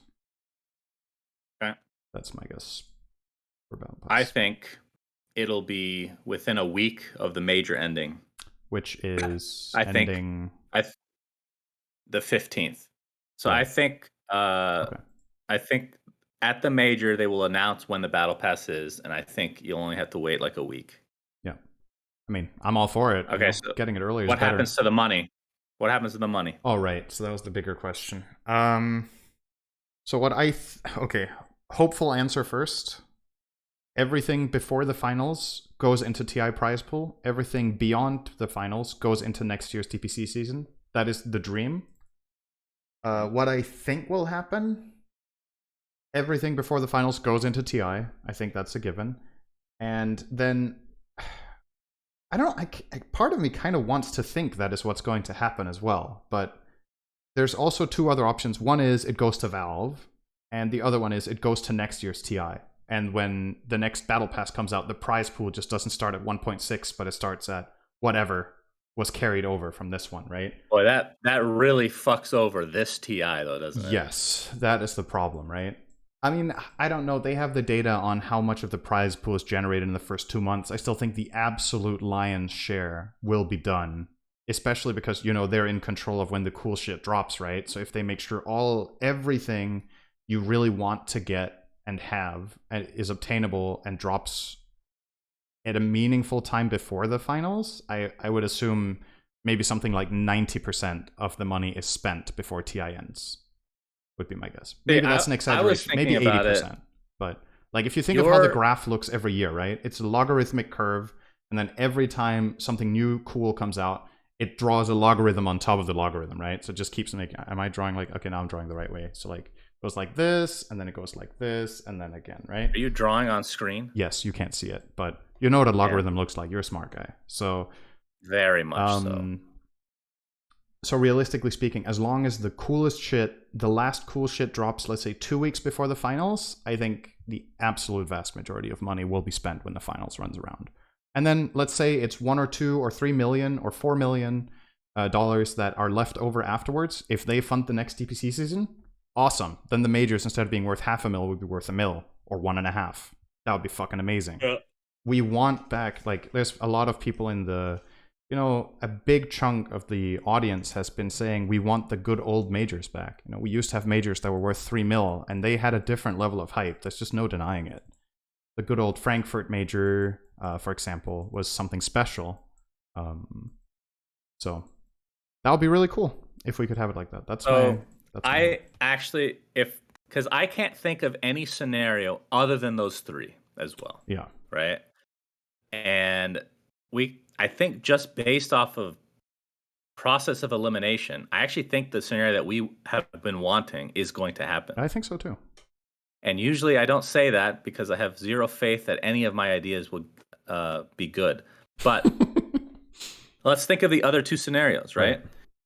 Okay. That's my guess for Battle Pass. I think it'll be within a week of the major ending. Which is the 15th. So yeah. I think at the major they will announce when the Battle Pass is, and I think you'll only have to wait a week. Yeah. I mean, I'm all for it. Okay, so getting it earlier is what better. happens to the money? What happens to the money? Oh, right. So that was the bigger question. So what okay, hopeful answer first. Everything before the finals goes into TI prize pool. Everything beyond the finals goes into next year's TPC season. That is the dream. What I think will happen, everything before the finals goes into TI. I think that's a given. And then, part of me kind of wants to think that is what's going to happen as well. But there's also two other options. One is it goes to Valve, and the other one is it goes to next year's TI. And when the next Battle Pass comes out, the prize pool just doesn't start at 1.6, but it starts at whatever was carried over from this one, right? Boy, that really fucks over this TI, though, doesn't it? Yes, that is the problem, right? I mean, I don't know. They have the data on how much of the prize pool is generated in the first 2 months. I still think the absolute lion's share will be done, especially because, they're in control of when the cool shit drops, right? So if they make sure everything you really want to get and have is obtainable and drops at a meaningful time before the finals, I would assume maybe something like 90% of the money is spent before TI ends, would be my guess. Maybe that's an I was exaggeration. thinking Maybe about it. 80%. But like if you think of how the Your graph looks every year, right? It's a logarithmic curve, and then every time something new cool comes out, it draws a logarithm on top of the logarithm, right? So it just keeps making, am I drawing like, okay, now I'm drawing the right way. So like it goes like this, and then it goes like this, and then again, right? Are you drawing on screen? Yes, you can't see it, but you know what a Yeah, logarithm looks like. You're a smart guy. So very much so. so realistically speaking, as long as the coolest shit, the last cool shit drops, let's say 2 weeks before the finals, I think the absolute vast majority of money will be spent when the finals runs around. And then let's say it's 1 or 2 or 3 million or $4 million dollars that are left over afterwards. If they fund the next DPC season, awesome. Then the majors, instead of being worth $500,000, would be worth $1 million or 1.5. That would be fucking amazing. Yeah. We want back, like, there's a lot of people in the, you know, a big chunk of the audience has been saying we want the good old majors back. You know, we used to have majors that were worth 3 mil, and they had a different level of hype. There's just no denying it. The good old Frankfurt major, for example, was something special. So that would be really cool if we could have it like that. That's I actually, because I can't think of any scenario other than those three as well. Yeah. Right. And I think just based off of process of elimination, I actually think the scenario that we have been wanting is going to happen. I think so too. And usually I don't say that because I have zero faith that any of my ideas would be good. But let's think of the other two scenarios, right?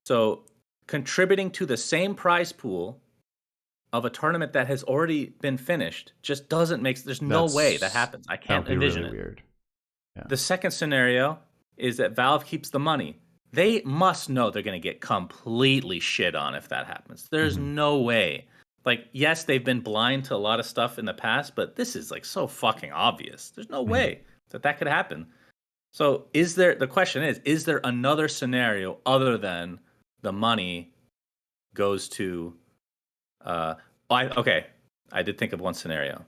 So contributing to the same prize pool of a tournament that has already been finished just doesn't make, there's no way that happens. I can't envision really it. Weird. Yeah. The second scenario is that Valve keeps the money. They must know they're going to get completely shit on if that happens. There's no way. Like, yes, they've been blind to a lot of stuff in the past, but this is like so fucking obvious. There's no way that could happen. So the question is there another scenario other than the money goes to, I did think of one scenario.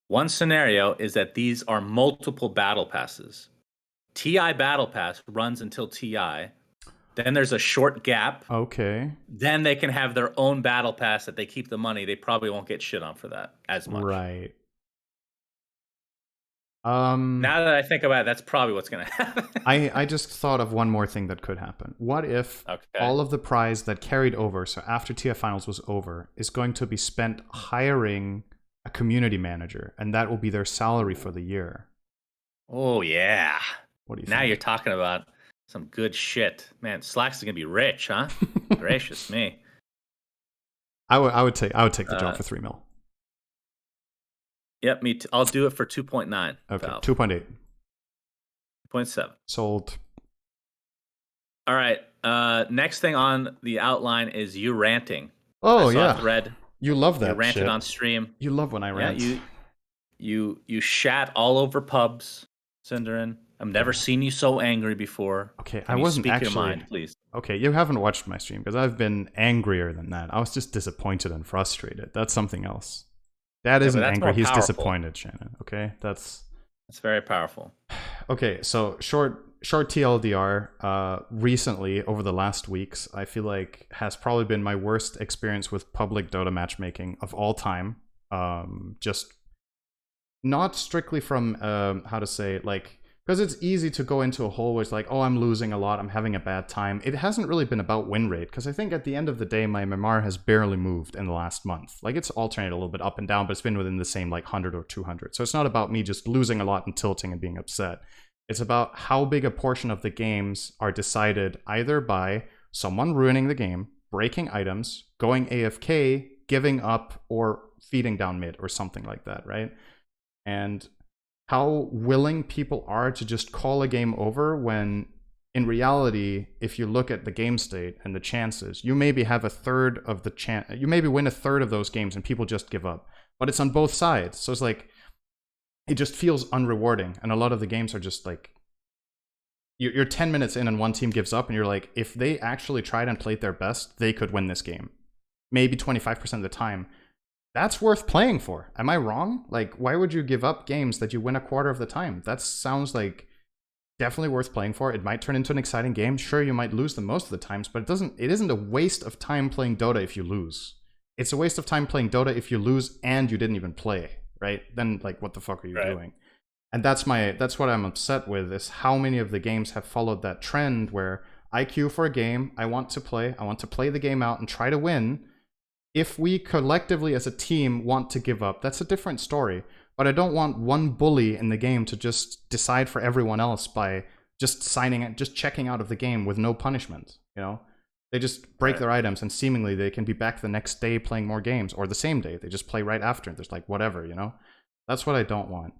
One scenario is that these are multiple battle passes. TI Battle Pass runs until TI. Then there's a short gap. Okay. Then they can have their own Battle Pass that they keep the money. They probably won't get shit on for that as much. Right. Now that I think about it, that's probably what's going to happen. I just thought of one more thing that could happen. What if all of the prize that carried over, so after TI Finals was over, is going to be spent hiring a community manager, and that will be their salary for the year? Oh, yeah. What do you now think? You're talking about some good shit. Man, Slacks is going to be rich, huh? Gracious me. I would take the job for 3 mil. Yep, me too. I'll do it for 2.9. Okay, Valve. 2.8. 0.7. Sold. All right. Next thing on the outline is you ranting. Oh, I saw yeah. a thread. You love that You ranted shit. on stream. You love when I rant. Yeah, you shat all over pubs, syndereN. I've never seen you so angry before. Okay, Can I you wasn't speak actually. your mind, please. Okay, you haven't watched my stream because I've been angrier than that. I was just disappointed and frustrated. That's something else. Dad isn't that's angry. more He's powerful. disappointed, Shannon. Okay, that's very powerful. Okay, so short TLDR. Recently, over the last weeks, I feel like has probably been my worst experience with public Dota matchmaking of all time. Just not strictly from how to say, like, because it's easy to go into a hole where it's like, oh, I'm losing a lot, I'm having a bad time. It hasn't really been about win rate, because I think at the end of the day, my MMR has barely moved in the last month. Like, it's alternated a little bit up and down, but it's been within the same, like, 100 or 200. So it's not about me just losing a lot and tilting and being upset. It's about how big a portion of the games are decided either by someone ruining the game, breaking items, going AFK, giving up, or feeding down mid, or something like that, right? And how willing people are to just call a game over when, in reality, if you look at the game state and the chances, you maybe have a third of the chance, you maybe win a third of those games and people just give up. But it's on both sides. So it's like, it just feels unrewarding. And a lot of the games are just like, you're 10 minutes in and one team gives up and you're like, if they actually tried and played their best, they could win this game. Maybe 25% of the time. That's worth playing for. Am I wrong? Like, why would you give up games that you win a quarter of the time? That sounds like definitely worth playing for. It might turn into an exciting game. Sure, you might lose them most of the times, but it isn't a waste of time playing Dota if you lose. It's a waste of time playing Dota if you lose and you didn't even play, right? Then like what the fuck are you doing? And that's what I'm upset with, is how many of the games have followed that trend where I queue for a game, I want to play the game out and try to win. If we collectively as a team want to give up, that's a different story. But I don't want one bully in the game to just decide for everyone else by just checking out of the game with no punishment. You know, they just break their items and seemingly they can be back the next day playing more games, or the same day. They just play right after. There's like whatever, you know. That's what I don't want.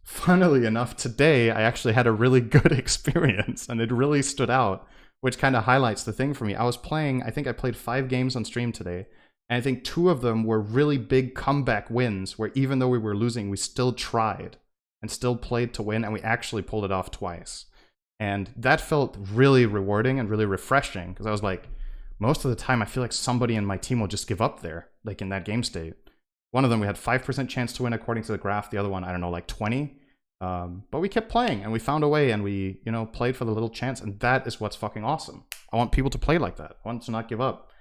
Funnily enough, today I actually had a really good experience, and it really stood out, which kind of highlights the thing for me. I think I played 5 games on stream today, and I think 2 of them were really big comeback wins, where even though we were losing, we still tried and still played to win, and we actually pulled it off twice. And that felt really rewarding and really refreshing, because I was like, most of the time I feel like somebody in my team will just give up there, like in that game state. One of them we had 5% chance to win according to the graph. The other one, I don't know, like 20. But we kept playing and we found a way, and we, you know, played for the little chance, and that is what's fucking awesome. I want people to play like that. I want to not give up.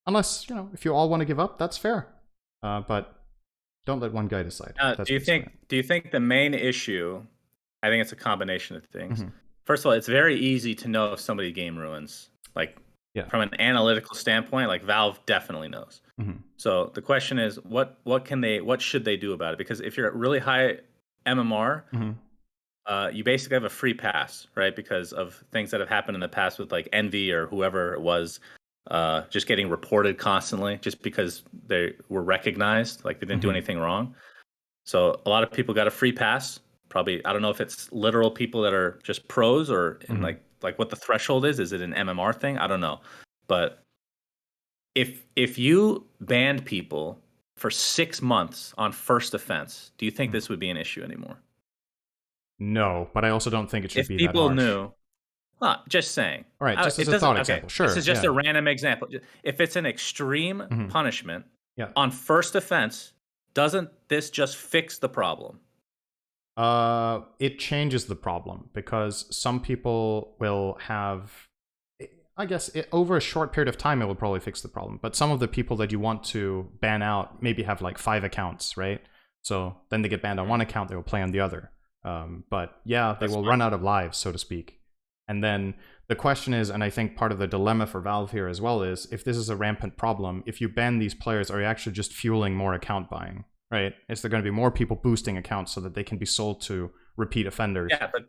Unless, you know, if you all want to give up, that's fair. But don't let one guy decide. Do you think the main issue, I think it's a combination of things. First of all, it's very easy to know if somebody game ruins. Like, from an analytical standpoint, like Valve definitely knows. So the question is, what should they do about it? Because if you're at really high MMR, you basically have a free pass, right? Because of things that have happened in the past with like Envy or whoever it was, just getting reported constantly, just because they were recognized, like they didn't do anything wrong. So a lot of people got a free pass. Probably, I don't know if it's literal people that are just pros, or in like what the threshold is. Is it an MMR thing? I don't know, but if you banned people for 6 months on first offense, do you think this would be an issue anymore? No, but I also don't think it should be that harsh. If people knew, just saying. All right, just as a thought example. Sure. This is just a random example. If it's an extreme punishment on first offense, doesn't this just fix the problem? It changes the problem, because some people will have, I guess, over a short period of time, it will probably fix the problem. But some of the people that you want to ban out maybe have like 5 accounts, right? So then they get banned on one account, they will play on the other. But yeah, they will run out of lives, so to speak. And then the question is, and I think part of the dilemma for Valve here as well is, if this is a rampant problem, if you ban these players, are you actually just fueling more account buying, right? Is there going to be more people boosting accounts so that they can be sold to repeat offenders? Yeah, but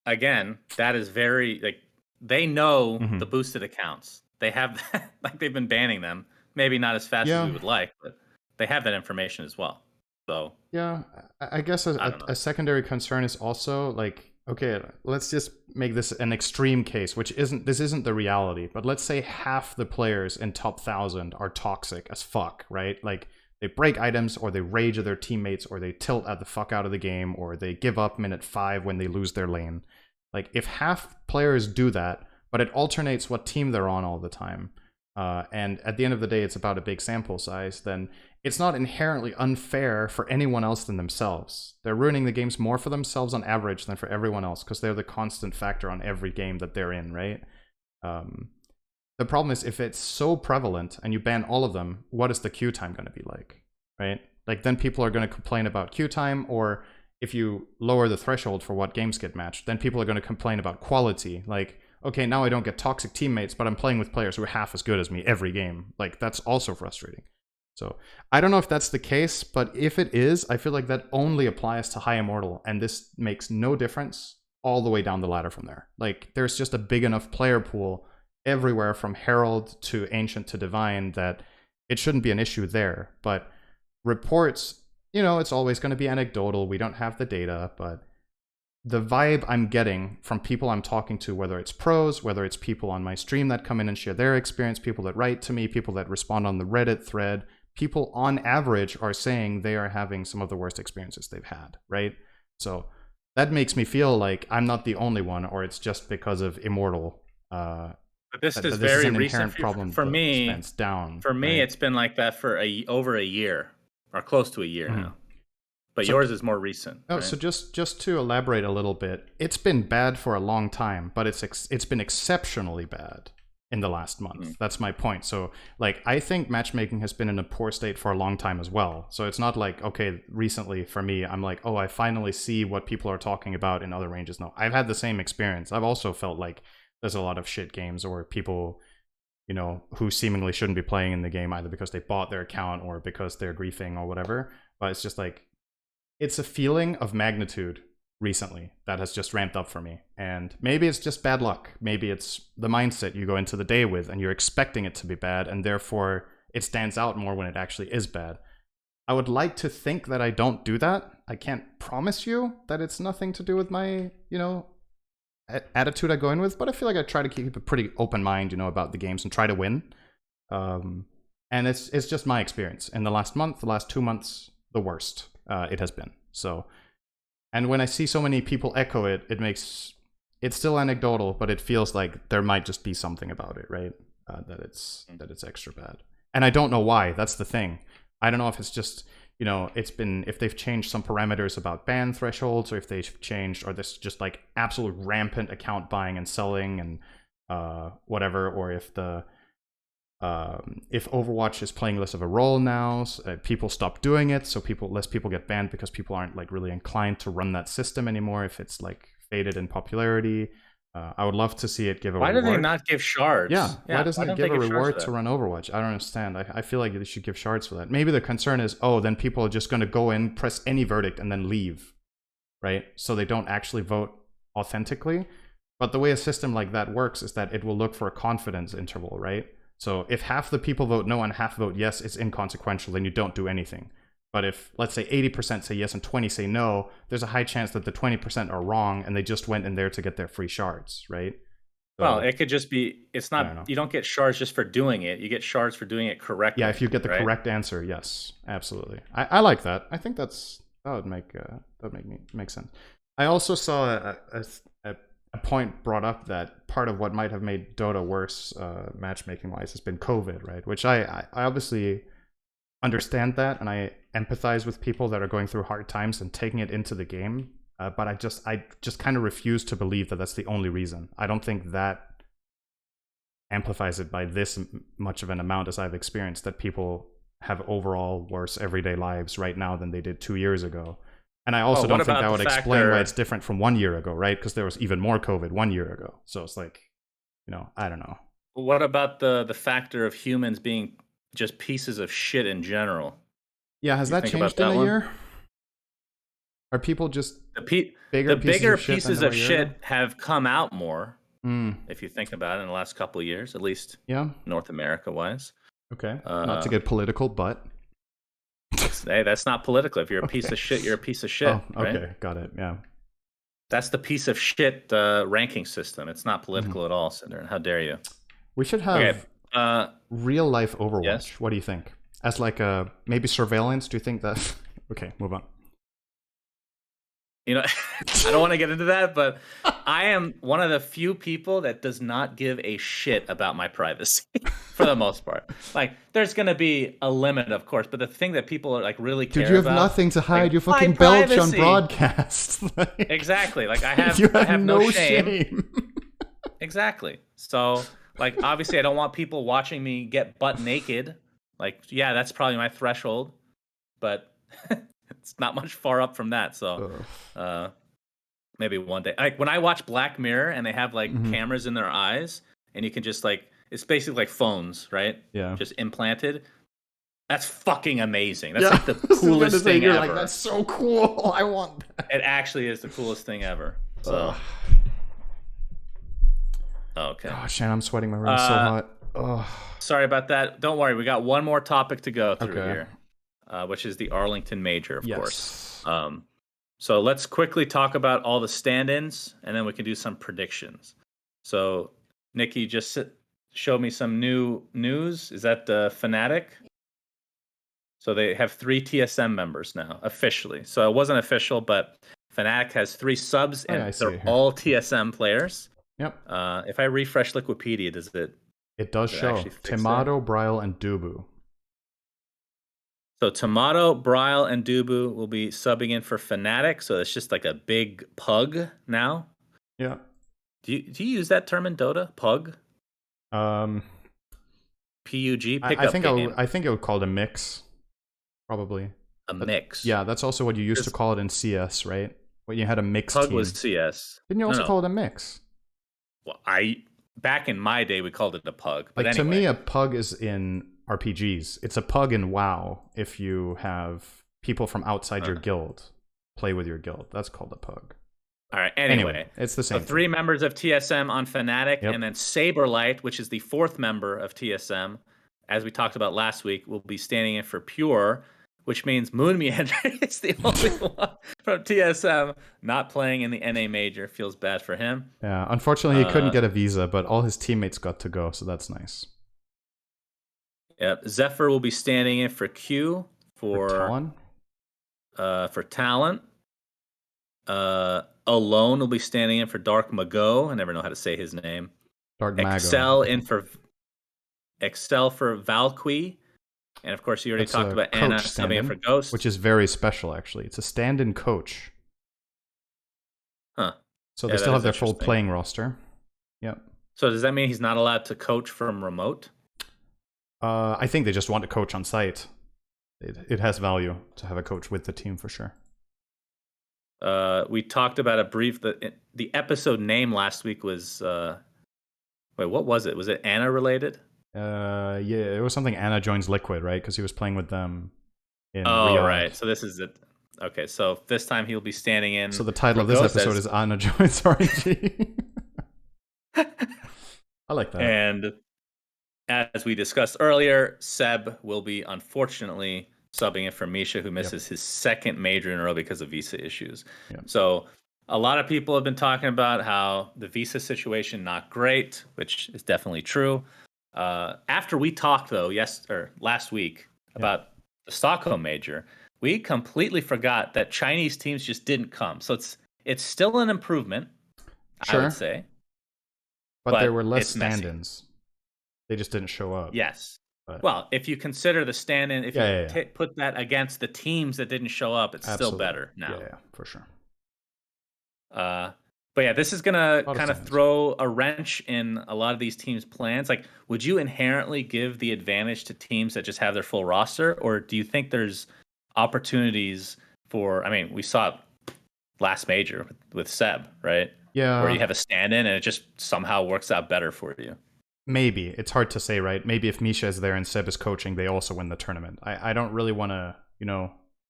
again, that is very, like, they know the boosted accounts. They have that, like, they've been banning them. Maybe not as fast as we would like, but they have that information as well. So yeah, I guess a secondary concern is also like, okay, let's just make this an extreme case, which isn't the reality, but let's say half the players in top 1,000 are toxic as fuck, right? Like, they break items, or they rage at their teammates, or they tilt at the fuck out of the game, or they give up minute 5 when they lose their lane. Like, if half players do that, but it alternates what team they're on all the time, and at the end of the day, it's about a big sample size, then it's not inherently unfair for anyone else than themselves. They're ruining the games more for themselves on average than for everyone else, because they're the constant factor on every game that they're in, right? The problem is, if it's so prevalent and you ban all of them, what is the queue time going to be like, right? Like, then people are going to complain about queue time, or if you lower the threshold for what games get matched, then people are going to complain about quality. Like, okay, now I don't get toxic teammates, but I'm playing with players who are half as good as me every game. Like, that's also frustrating. So I don't know if that's the case, but if it is, I feel like that only applies to High Immortal, and this makes no difference all the way down the ladder from there. Like, there's just a big enough player pool everywhere from Herald to Ancient to Divine that it shouldn't be an issue there. But reports, you know, it's always going to be anecdotal. We don't have the data, but the vibe I'm getting from people I'm talking to, whether it's pros, whether it's people on my stream that come in and share their experience, people that write to me, people that respond on the Reddit thread, people on average are saying they are having some of the worst experiences they've had, right? So that makes me feel like I'm not the only one, or it's just because of Immortal. But this that is this is very an recent inherent problem for that me. spans down. For me, right? it's been like that for over a year or close to a year Mhm. now. But So yours is more recent, oh, right? so just to elaborate a little bit, it's been bad for a long time, but it's been exceptionally bad in the last month. Mm. That's my point. So like I think matchmaking has been in a poor state for a long time as well. So it's not like okay, recently for me, I'm like, oh, I finally see what people are talking about in other ranges. No, I've had the same experience. I've also felt like there's a lot of shit games or people, you know, who seemingly shouldn't be playing in the game either because they bought their account or because they're griefing or whatever. But it's just like it's a feeling of magnitude recently that has just ramped up for me. And maybe it's just bad luck. Maybe it's the mindset you go into the day with and you're expecting it to be bad and therefore it stands out more when it actually is bad. I would like to think that I don't do that. I can't promise you that it's nothing to do with my, you know, attitude I go in with, but I feel like I try to keep a pretty open mind, you know, about the games and try to win. And it's just my experience. In the last month, the last 2 months, the worst it has been. So, and when I see so many people echo it, it's still anecdotal, but it feels like there might just be something about it, right? That it's extra bad, and I don't know why. That's the thing. I don't know if it's just, you know, if they've changed some parameters about ban thresholds, or if they've changed, or this just like absolute rampant account buying and selling and whatever, or if Overwatch is playing less of a role now, people stop doing it, so less people get banned because people aren't like really inclined to run that system anymore. If it's like faded in popularity, I would love to see it give a reward. Why do they not give shards? Yeah, why doesn't it give a reward to that? run Overwatch? I don't understand. I feel like they should give shards for that. Maybe the concern is, oh, then people are just going to go in, press any verdict, and then leave, right? So they don't actually vote authentically. But the way a system like that works is that it will look for a confidence interval, right? So if half the people vote no and half vote yes, it's inconsequential, then you don't do anything. But if, let's say, 80% say yes and 20 say no, there's a high chance that the 20% are wrong and they just went in there to get their free shards, right? So, well, it could just be, it's not, you don't get shards just for doing it. You get shards for doing it correctly. Yeah, if you get the correct answer, yes, absolutely. I like that. I think that would make sense. I also saw a point brought up that part of what might have made Dota worse, matchmaking wise, has been COVID, right? Which I obviously understand that, and I empathize with people that are going through hard times and taking it into the game. But I just kind of refuse to believe that that's the only reason. I don't think that amplifies it by this much of an amount as I've experienced, that people have overall worse everyday lives right now than they did 2 years ago. And I also don't think that would explain why it's different from 1 year ago, right? Because there was even more COVID 1 year ago. So it's like, you know, I don't know. What about the factor of humans being just pieces of shit in general? Yeah, has that changed in a year? Are people just the bigger pieces of shit have come out more? If you think about it, in the last couple of years, at least, yeah, North America wise. Okay, not to get political, but hey, that's not political. If you're a piece of shit, you're a piece of shit. Oh, okay, right? Got it. Yeah, that's the piece of shit ranking system. It's not political at all, syndereN. How dare you? We should have real life Overwatch. Yes? What do you think? As like a maybe surveillance? Do you think that? Okay, move on. You know, I don't want to get into that, but I am one of the few people that does not give a shit about my privacy for the most part. Like, there's going to be a limit, of course, but the thing that people are like really care about. Dude, you have nothing to hide. Like, you fucking belch on broadcast. Like, exactly. Like, I have no shame. Exactly. So, like, obviously, I don't want people watching me get butt naked. Like, yeah, that's probably my threshold, but it's not much far up from that. So maybe one day, like when I watch Black Mirror and they have like cameras in their eyes and you can just like, it's basically like phones, right? Yeah. Just implanted. That's fucking amazing. That's like the coolest thing ever. Like, that's so cool. I want that. It actually is the coolest thing ever. So. Okay. Gosh, and I'm sweating. My room's so hot. Sorry about that. Don't worry. We got one more topic to go through here. Which is the Arlington Major, of course. So let's quickly talk about all the stand-ins, and then we can do some predictions. So, Nikki, just show me some new news. Is that Fnatic? So they have 3 TSM members now, officially. So it wasn't official, but Fnatic has 3 subs, and they're all TSM players. Yep. If I refresh Liquipedia, It does does it show actually fix it? Tomato, Bryle, and Dubu. So Tomato, Bryle, and Dubu will be subbing in for Fnatic. So it's just like a big pug now. Yeah. Do you use that term in Dota? Pug? Um, PUG? I Pickup think game. I think it would call it a mix, probably. A But mix. yeah, that's also what you used to 'Cause call it in CS, right? When you had a mixed Pug was team. CS. Didn't you No, also no. call it a mix? Well, back in my day we called it a pug. But Like to me, anyway. a pug is in RPGs. It's a pug in WoW if you have people from outside your guild play with your guild. That's called a pug. All right. Anyway, Anyway, it's the so same 3 thing. members of TSM on Fnatic, Yep. and then Saberlight, which is the 4th member of TSM, as we talked about last week, will be standing in for Pure, which means Moonmeander is the only one from TSM not playing in the NA Major. Feels bad for him. Yeah, unfortunately, he couldn't Uh, get a visa, but all his teammates got to go, so that's nice. yep. Zephyr will be standing in for Q For Talon? for Talent. Alone will be standing in for Dark Mago. I never know how to say his name. Dark Mago, Excel I in think. for Excel for Valkyrie. And of course, you already That's talked a about Anna coach subbing in for stand-in, which Ghost. is very special, actually. It's a stand-in coach. Huh. So they Yeah, that still have is their full interesting. playing roster. Yep. So does that mean he's not allowed to coach from remote? I think they just want a coach on site. It has value to have a coach with the team for sure. We talked about a brief. The episode name last week was wait, what was it? Was it Anna related? Yeah, it was something Anna joins Liquid, right? Because he was playing with them in Oh, Riyadh. right. So this is it. Okay, so this time he'll be standing in So the title for of this Ghost episode is Anna joins RNG. I like that. and as we discussed earlier, Seb will be unfortunately subbing in for Misha, who misses his 2nd major in a row because of visa issues. Yep. So a lot of people have been talking about how the visa situation not great, which is definitely true. After we talked though, last week about the Stockholm major, we completely forgot that Chinese teams just didn't come. So it's still an improvement, I would Sure. say. But there were less it's messy. stand-ins. They just didn't show up. Yes. But Well, if you consider the stand-in, if you put that against the teams that didn't show up, it's still better now. Yeah, for sure. But yeah, this is gonna kind of throw a wrench in a lot of these teams' plans. Like, would you inherently give the advantage to teams that just have their full roster, or do you think there's opportunities for? I mean, we saw it last major with Seb, right? Yeah. Where you have a stand-in and it just somehow works out better for you. Maybe. It's hard to say, right? Maybe if Misha is there and Seb is coaching, they also win the tournament. I don't really want to,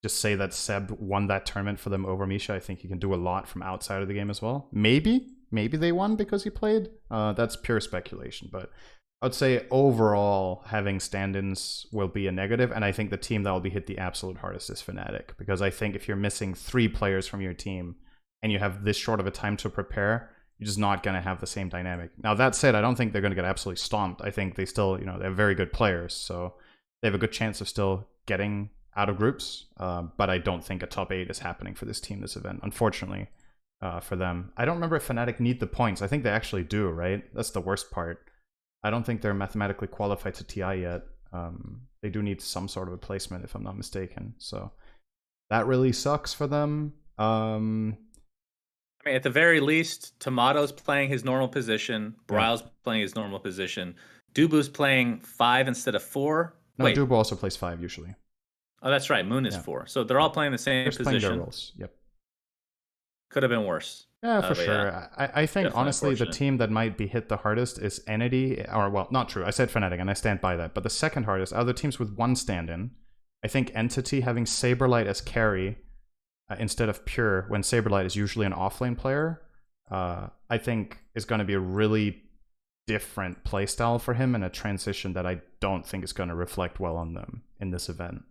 just say that Seb won that tournament for them over Misha. I think he can do a lot from outside of the game as well. Maybe they won because he played. That's pure speculation. But I would say overall, having stand-ins will be a negative. And I think the team that will be hit the absolute hardest is Fnatic. Because I think if you're missing 3 players from your team and you have this short of a time to prepare, you're just not going to have the same dynamic. Now, that said, I don't think they're going to get absolutely stomped. I think they still, they're very good players. So they have a good chance of still getting out of groups. But I don't think a top 8 is happening for this team this event, unfortunately, for them. I don't remember if Fnatic need the points. I think they actually do, right? That's the worst part. I don't think they're mathematically qualified to TI yet. They do need some sort of a placement, if I'm not mistaken. So that really sucks for them. I mean, at the very least, Tomato's playing his normal position. Bryle's playing his normal position. Dubu's playing 5 instead of 4. No, Dubu also plays 5 usually. Oh, that's right. Moon is 4. So they're all playing the same position. Playing their roles. Yep. Could have been worse. Yeah, for sure. Yeah, I think, honestly, the team that might be hit the hardest is Entity. Or, well, not true. I said Fnatic, and I stand by that. But the second hardest are the teams with 1 stand-in. I think Entity having Saberlight as carry instead of Pure, when Saberlight is usually an offlane player, I think is going to be a really different playstyle for him and a transition that I don't think is going to reflect well on them in this event.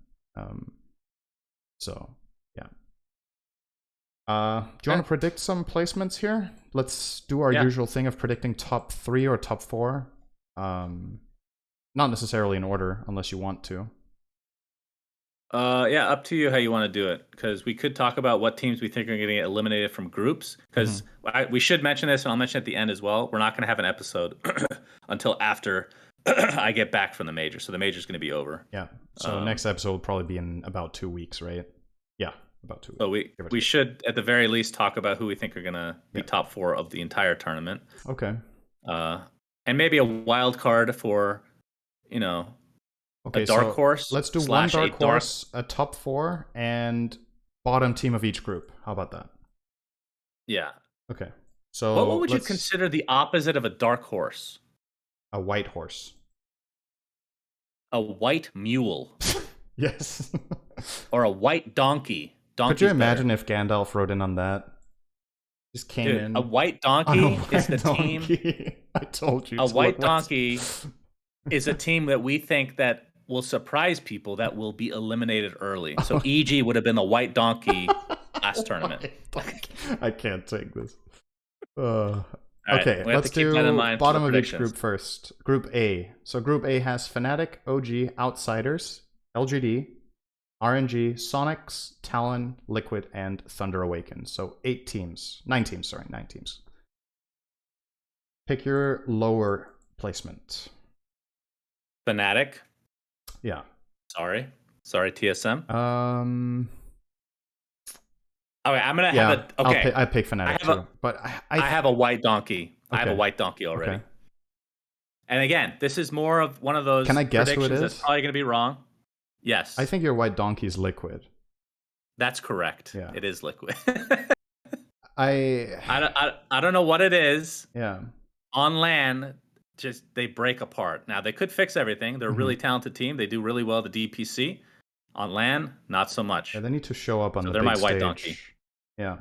So, yeah. Do you want to predict some placements here? Let's do our usual thing of predicting top 3 or top 4. Not necessarily in order, unless you want to. Yeah, up to you how you want to do it. Because we could talk about what teams we think are going to get eliminated from groups. Because we should mention this, and I'll mention it at the end as well. We're not going to have an episode until after I get back from the major. So the major's going to be over. Yeah. So next episode will probably be in about 2 weeks, right? Yeah, about 2 weeks. So we should, at the very least, talk about who we think are going to be top 4 of the entire tournament. Okay. And maybe a wild card for, Okay, a dark horse. Let's do one dark horse, a top 4, and bottom team of each group. How about that? Yeah. Okay. So what would you consider the opposite of a dark horse? A white horse. A white mule. Yes. Or a white donkey. Could you imagine if Gandalf rode in on that? Just came in. A white donkey is the team. I told you. A white donkey is a team that we think that will surprise people that will be eliminated early. So EG would have been the white donkey last tournament. I can't take this. Right, okay, let's do bottom of each group first. Group A. So Group A has Fnatic, OG, Outsiders, LGD, RNG, Sonics, Talon, Liquid, and Thunder Awakened. So 9 teams. Pick your lower placement. Fnatic. Yeah. Sorry, TSM. Okay, I'm gonna have a. Okay, I pick Fnatic too, but I have a white donkey. Okay. I have a white donkey already. Okay. And again, this is more of one of those. Can I guess who it is? That's probably gonna be wrong. Yes. I think your white donkey is Liquid. That's correct. Yeah. It is Liquid. I don't know what it is. Yeah. On LAN, just they break apart. Now they could fix everything. They're a really talented team. They do really well at the DPC. On LAN, not so much. Yeah, they need to show up on the big stage. They're my white stage. donkey. Yeah.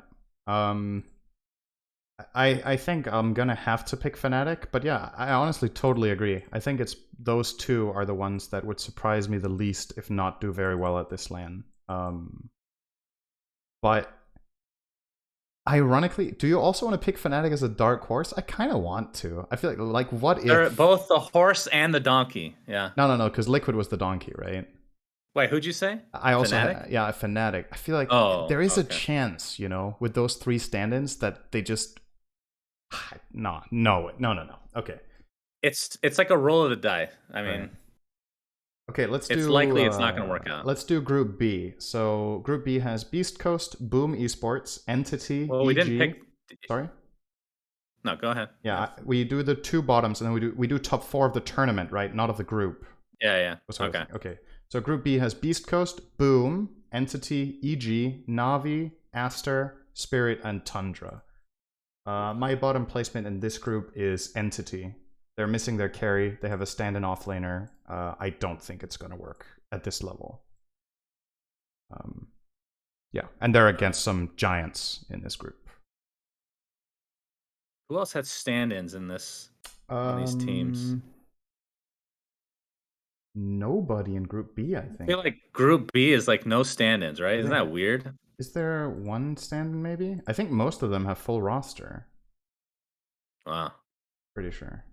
I think I'm gonna have to pick Fnatic, but yeah, I honestly totally agree. I think it's those two are the ones that would surprise me the least, if not do very well at this LAN. But ironically, do you also want to pick Fnatic as a dark horse? I kind of want to. I feel like what if they're both the horse and the donkey? Yeah. No, because Liquid was the donkey, right? Wait, who'd you say? I also Fnatic. I feel like there is a chance, with those 3 stand-ins that they just no. Okay. It's like a roll of the die. I mean, right. Okay, it's likely it's not going to work out. Let's do Group B. So Group B has Beast Coast, Boom Esports, Entity, Well, we didn't pick. Sorry. No, go ahead. Yeah, we do the 2 bottoms, and then we do top 4 of the tournament, right? Not of the group. Yeah. Okay. So Group B has Beast Coast, Boom, Entity, EG, Navi, Aster, Spirit, and Tundra. My bottom placement in this group is Entity. They're missing their carry. They have a stand-in offlaner. I don't think it's going to work at this level. Yeah, and they're against some giants in this group. Who else had stand-ins in these teams? Nobody in Group B, I think. I feel like Group B is like no stand-ins, right? Isn't that weird? Is there one stand-in maybe? I think most of them have full roster. Wow. Pretty sure.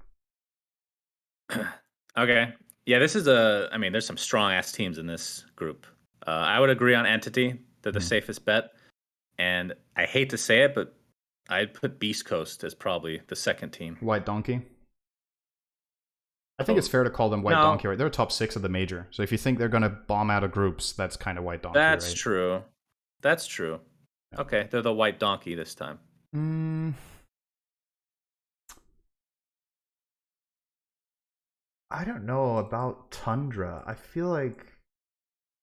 Okay. Yeah, there's some strong-ass teams in this group. I would agree on Entity. They're the safest bet. And I hate to say it, but I'd put Beast Coast as probably the second team. White Donkey? I think it's fair to call them White Donkey, right? They're top 6 of the major. So if you think they're going to bomb out of groups, that's kind of White Donkey, That's right? true. That's true. Yeah. Okay, they're the White Donkey this time. I don't know about Tundra. I feel like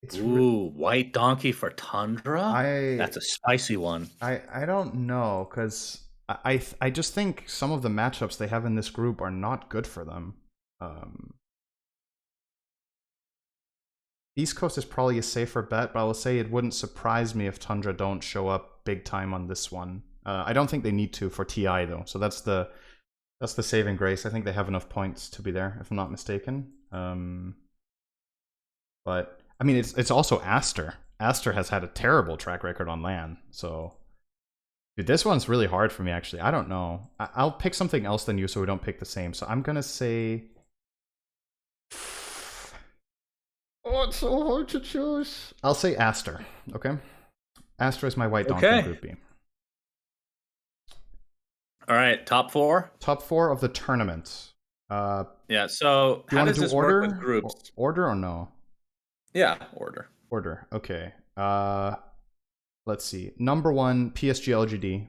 it's White Donkey for Tundra? That's a spicy one. I don't know, because I just think some of the matchups they have in this group are not good for them. East Coast is probably a safer bet, but I will say it wouldn't surprise me if Tundra don't show up big time on this one. I don't think they need to for TI though, so that's the saving grace. I think they have enough points to be there, if I'm not mistaken. But I mean, it's also Aster. Aster has had a terrible track record on LAN, so dude, this one's really hard for me actually. I don't know. I'll pick something else than you, so we don't pick the same. So I'm gonna say. Oh, it's so hard to choose. I'll say Aster. Okay. Aster is my white donkey in Group B. All right, top 4. Top 4 of the tournament. Yeah. So do you how want does to do this order? work with groups? Order or no? Yeah, order. Order. Okay. Let's see. Number 1, PSG LGD.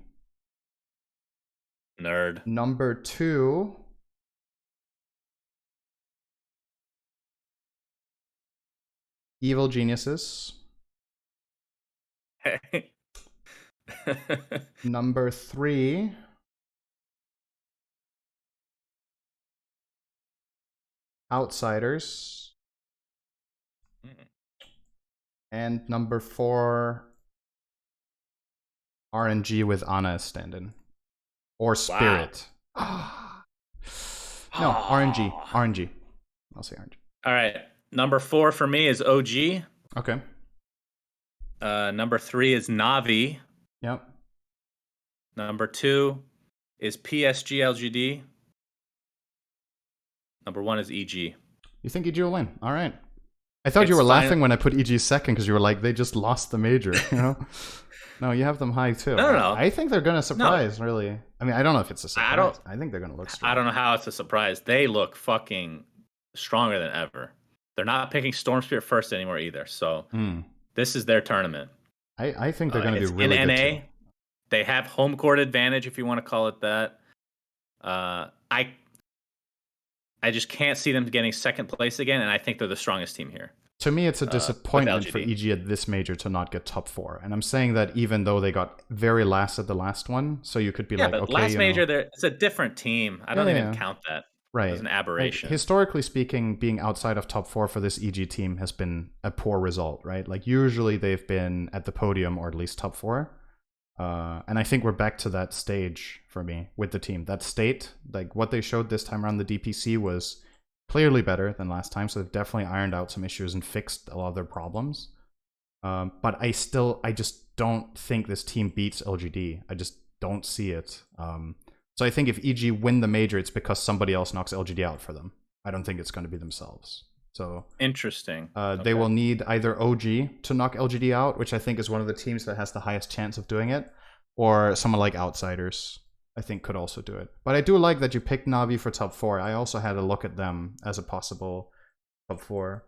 Nerd. Number 2. Evil Geniuses. Hey. Number 3. Outsiders. And number 4. RNG with Ana as stand-in. Or Spirit. Wow. No, RNG. RNG. I'll say RNG. All right. Number 4 for me is OG. Okay. Number 3 is Navi. Yep. Number 2 is PSG LGD. Number 1 is EG. You think EG will win? All right. I thought you were laughing when I put EG second because you were like, they just lost the major, you know? No, you have them high too. No. I think they're going to surprise, really. I mean, I don't know if it's a surprise. I think they're going to look strong. I don't know how it's a surprise. They look fucking stronger than ever. They're not picking Storm Spirit first anymore either. So this is their tournament. I think they're going to be really good too. They have home court advantage, if you want to call it that. I just can't see them getting second place again, and I think they're the strongest team here. To me, it's a disappointment for EG at this major to not get top 4. And I'm saying that even though they got very last at the last one, so you could be like, but okay, last major, it's a different team. I don't even count that. Right. As an aberration. Like, historically speaking, being outside of top 4 for this EG team has been a poor result, right? Like usually they've been at the podium or at least top 4. And I think we're back to that stage for me with the team. That state, like what they showed this time around the DPC was clearly better than last time. So they've definitely ironed out some issues and fixed a lot of their problems. But I just don't think this team beats LGD. I just don't see it. So I think if EG win the major, it's because somebody else knocks LGD out for them. I don't think it's going to be themselves. So interesting. They will need either OG to knock LGD out, which I think is one of the teams that has the highest chance of doing it, or someone like Outsiders, I think could also do it. But I do like that you picked Navi for top 4. I also had a look at them as a possible top 4.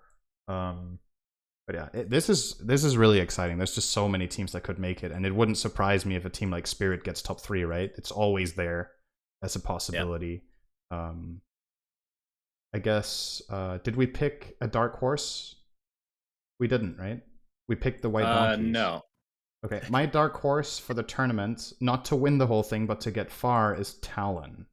But yeah, this is really exciting. There's just so many teams that could make it, and it wouldn't surprise me if a team like Spirit gets top 3, right? It's always there as a possibility. Yeah. I guess, did we pick a dark horse? We didn't, right? We picked the white donkeys. No. Okay, my dark horse for the tournament, not to win the whole thing, but to get far, is Talon.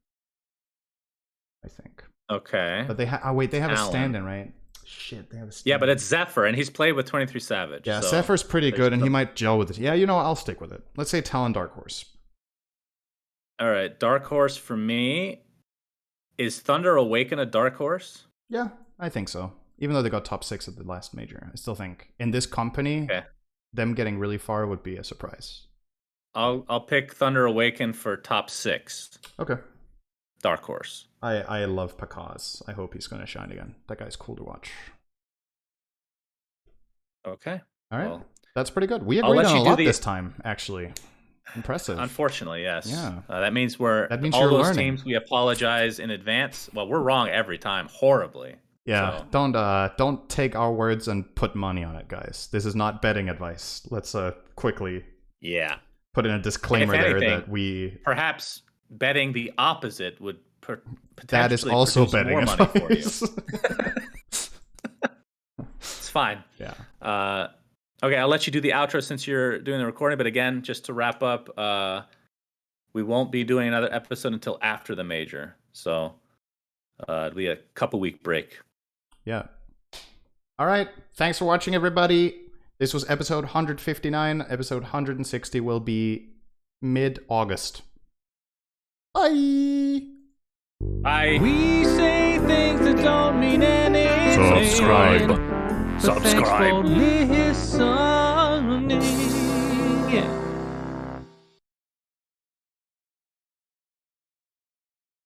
I think. Okay. But they they have a stand-in, right? Shit, they have a stand-in. Yeah, but it's Zephyr, and he's played with 23 Savage. Yeah, so Zephyr's pretty good, and he might gel with it. Yeah, you know, I'll stick with it. Let's say Talon dark horse. All right, dark horse for me. Is Thunder Awaken a dark horse? Yeah, I think so. Even though they got top 6 at the last major, I still think in this company, them getting really far would be a surprise. I'll pick Thunder Awaken for top 6. Okay. Dark horse. I love Pakaz. I hope he's going to shine again. That guy's cool to watch. Okay. All right. Well, that's pretty good. We agreed on a lot this time, actually. Impressive. Unfortunately, yes. Yeah. That means all those learning. Teams, we apologize in advance. Well, we're wrong every time, horribly. Yeah. So. Don't take our words and put money on it, guys. This is not betting advice. Let's quickly put in a disclaimer there that we perhaps betting the opposite would potentially that is also betting more advice. Money for you. It's fine. Yeah. Okay, I'll let you do the outro since you're doing the recording. But again, just to wrap up, we won't be doing another episode until after the major. So it'll be a couple week break. Yeah. All right. Thanks for watching, everybody. This was episode 159. Episode 160 will be mid-August. Bye. Bye. We say things that don't mean anything. Subscribe. Subscribe. Listening. Yeah.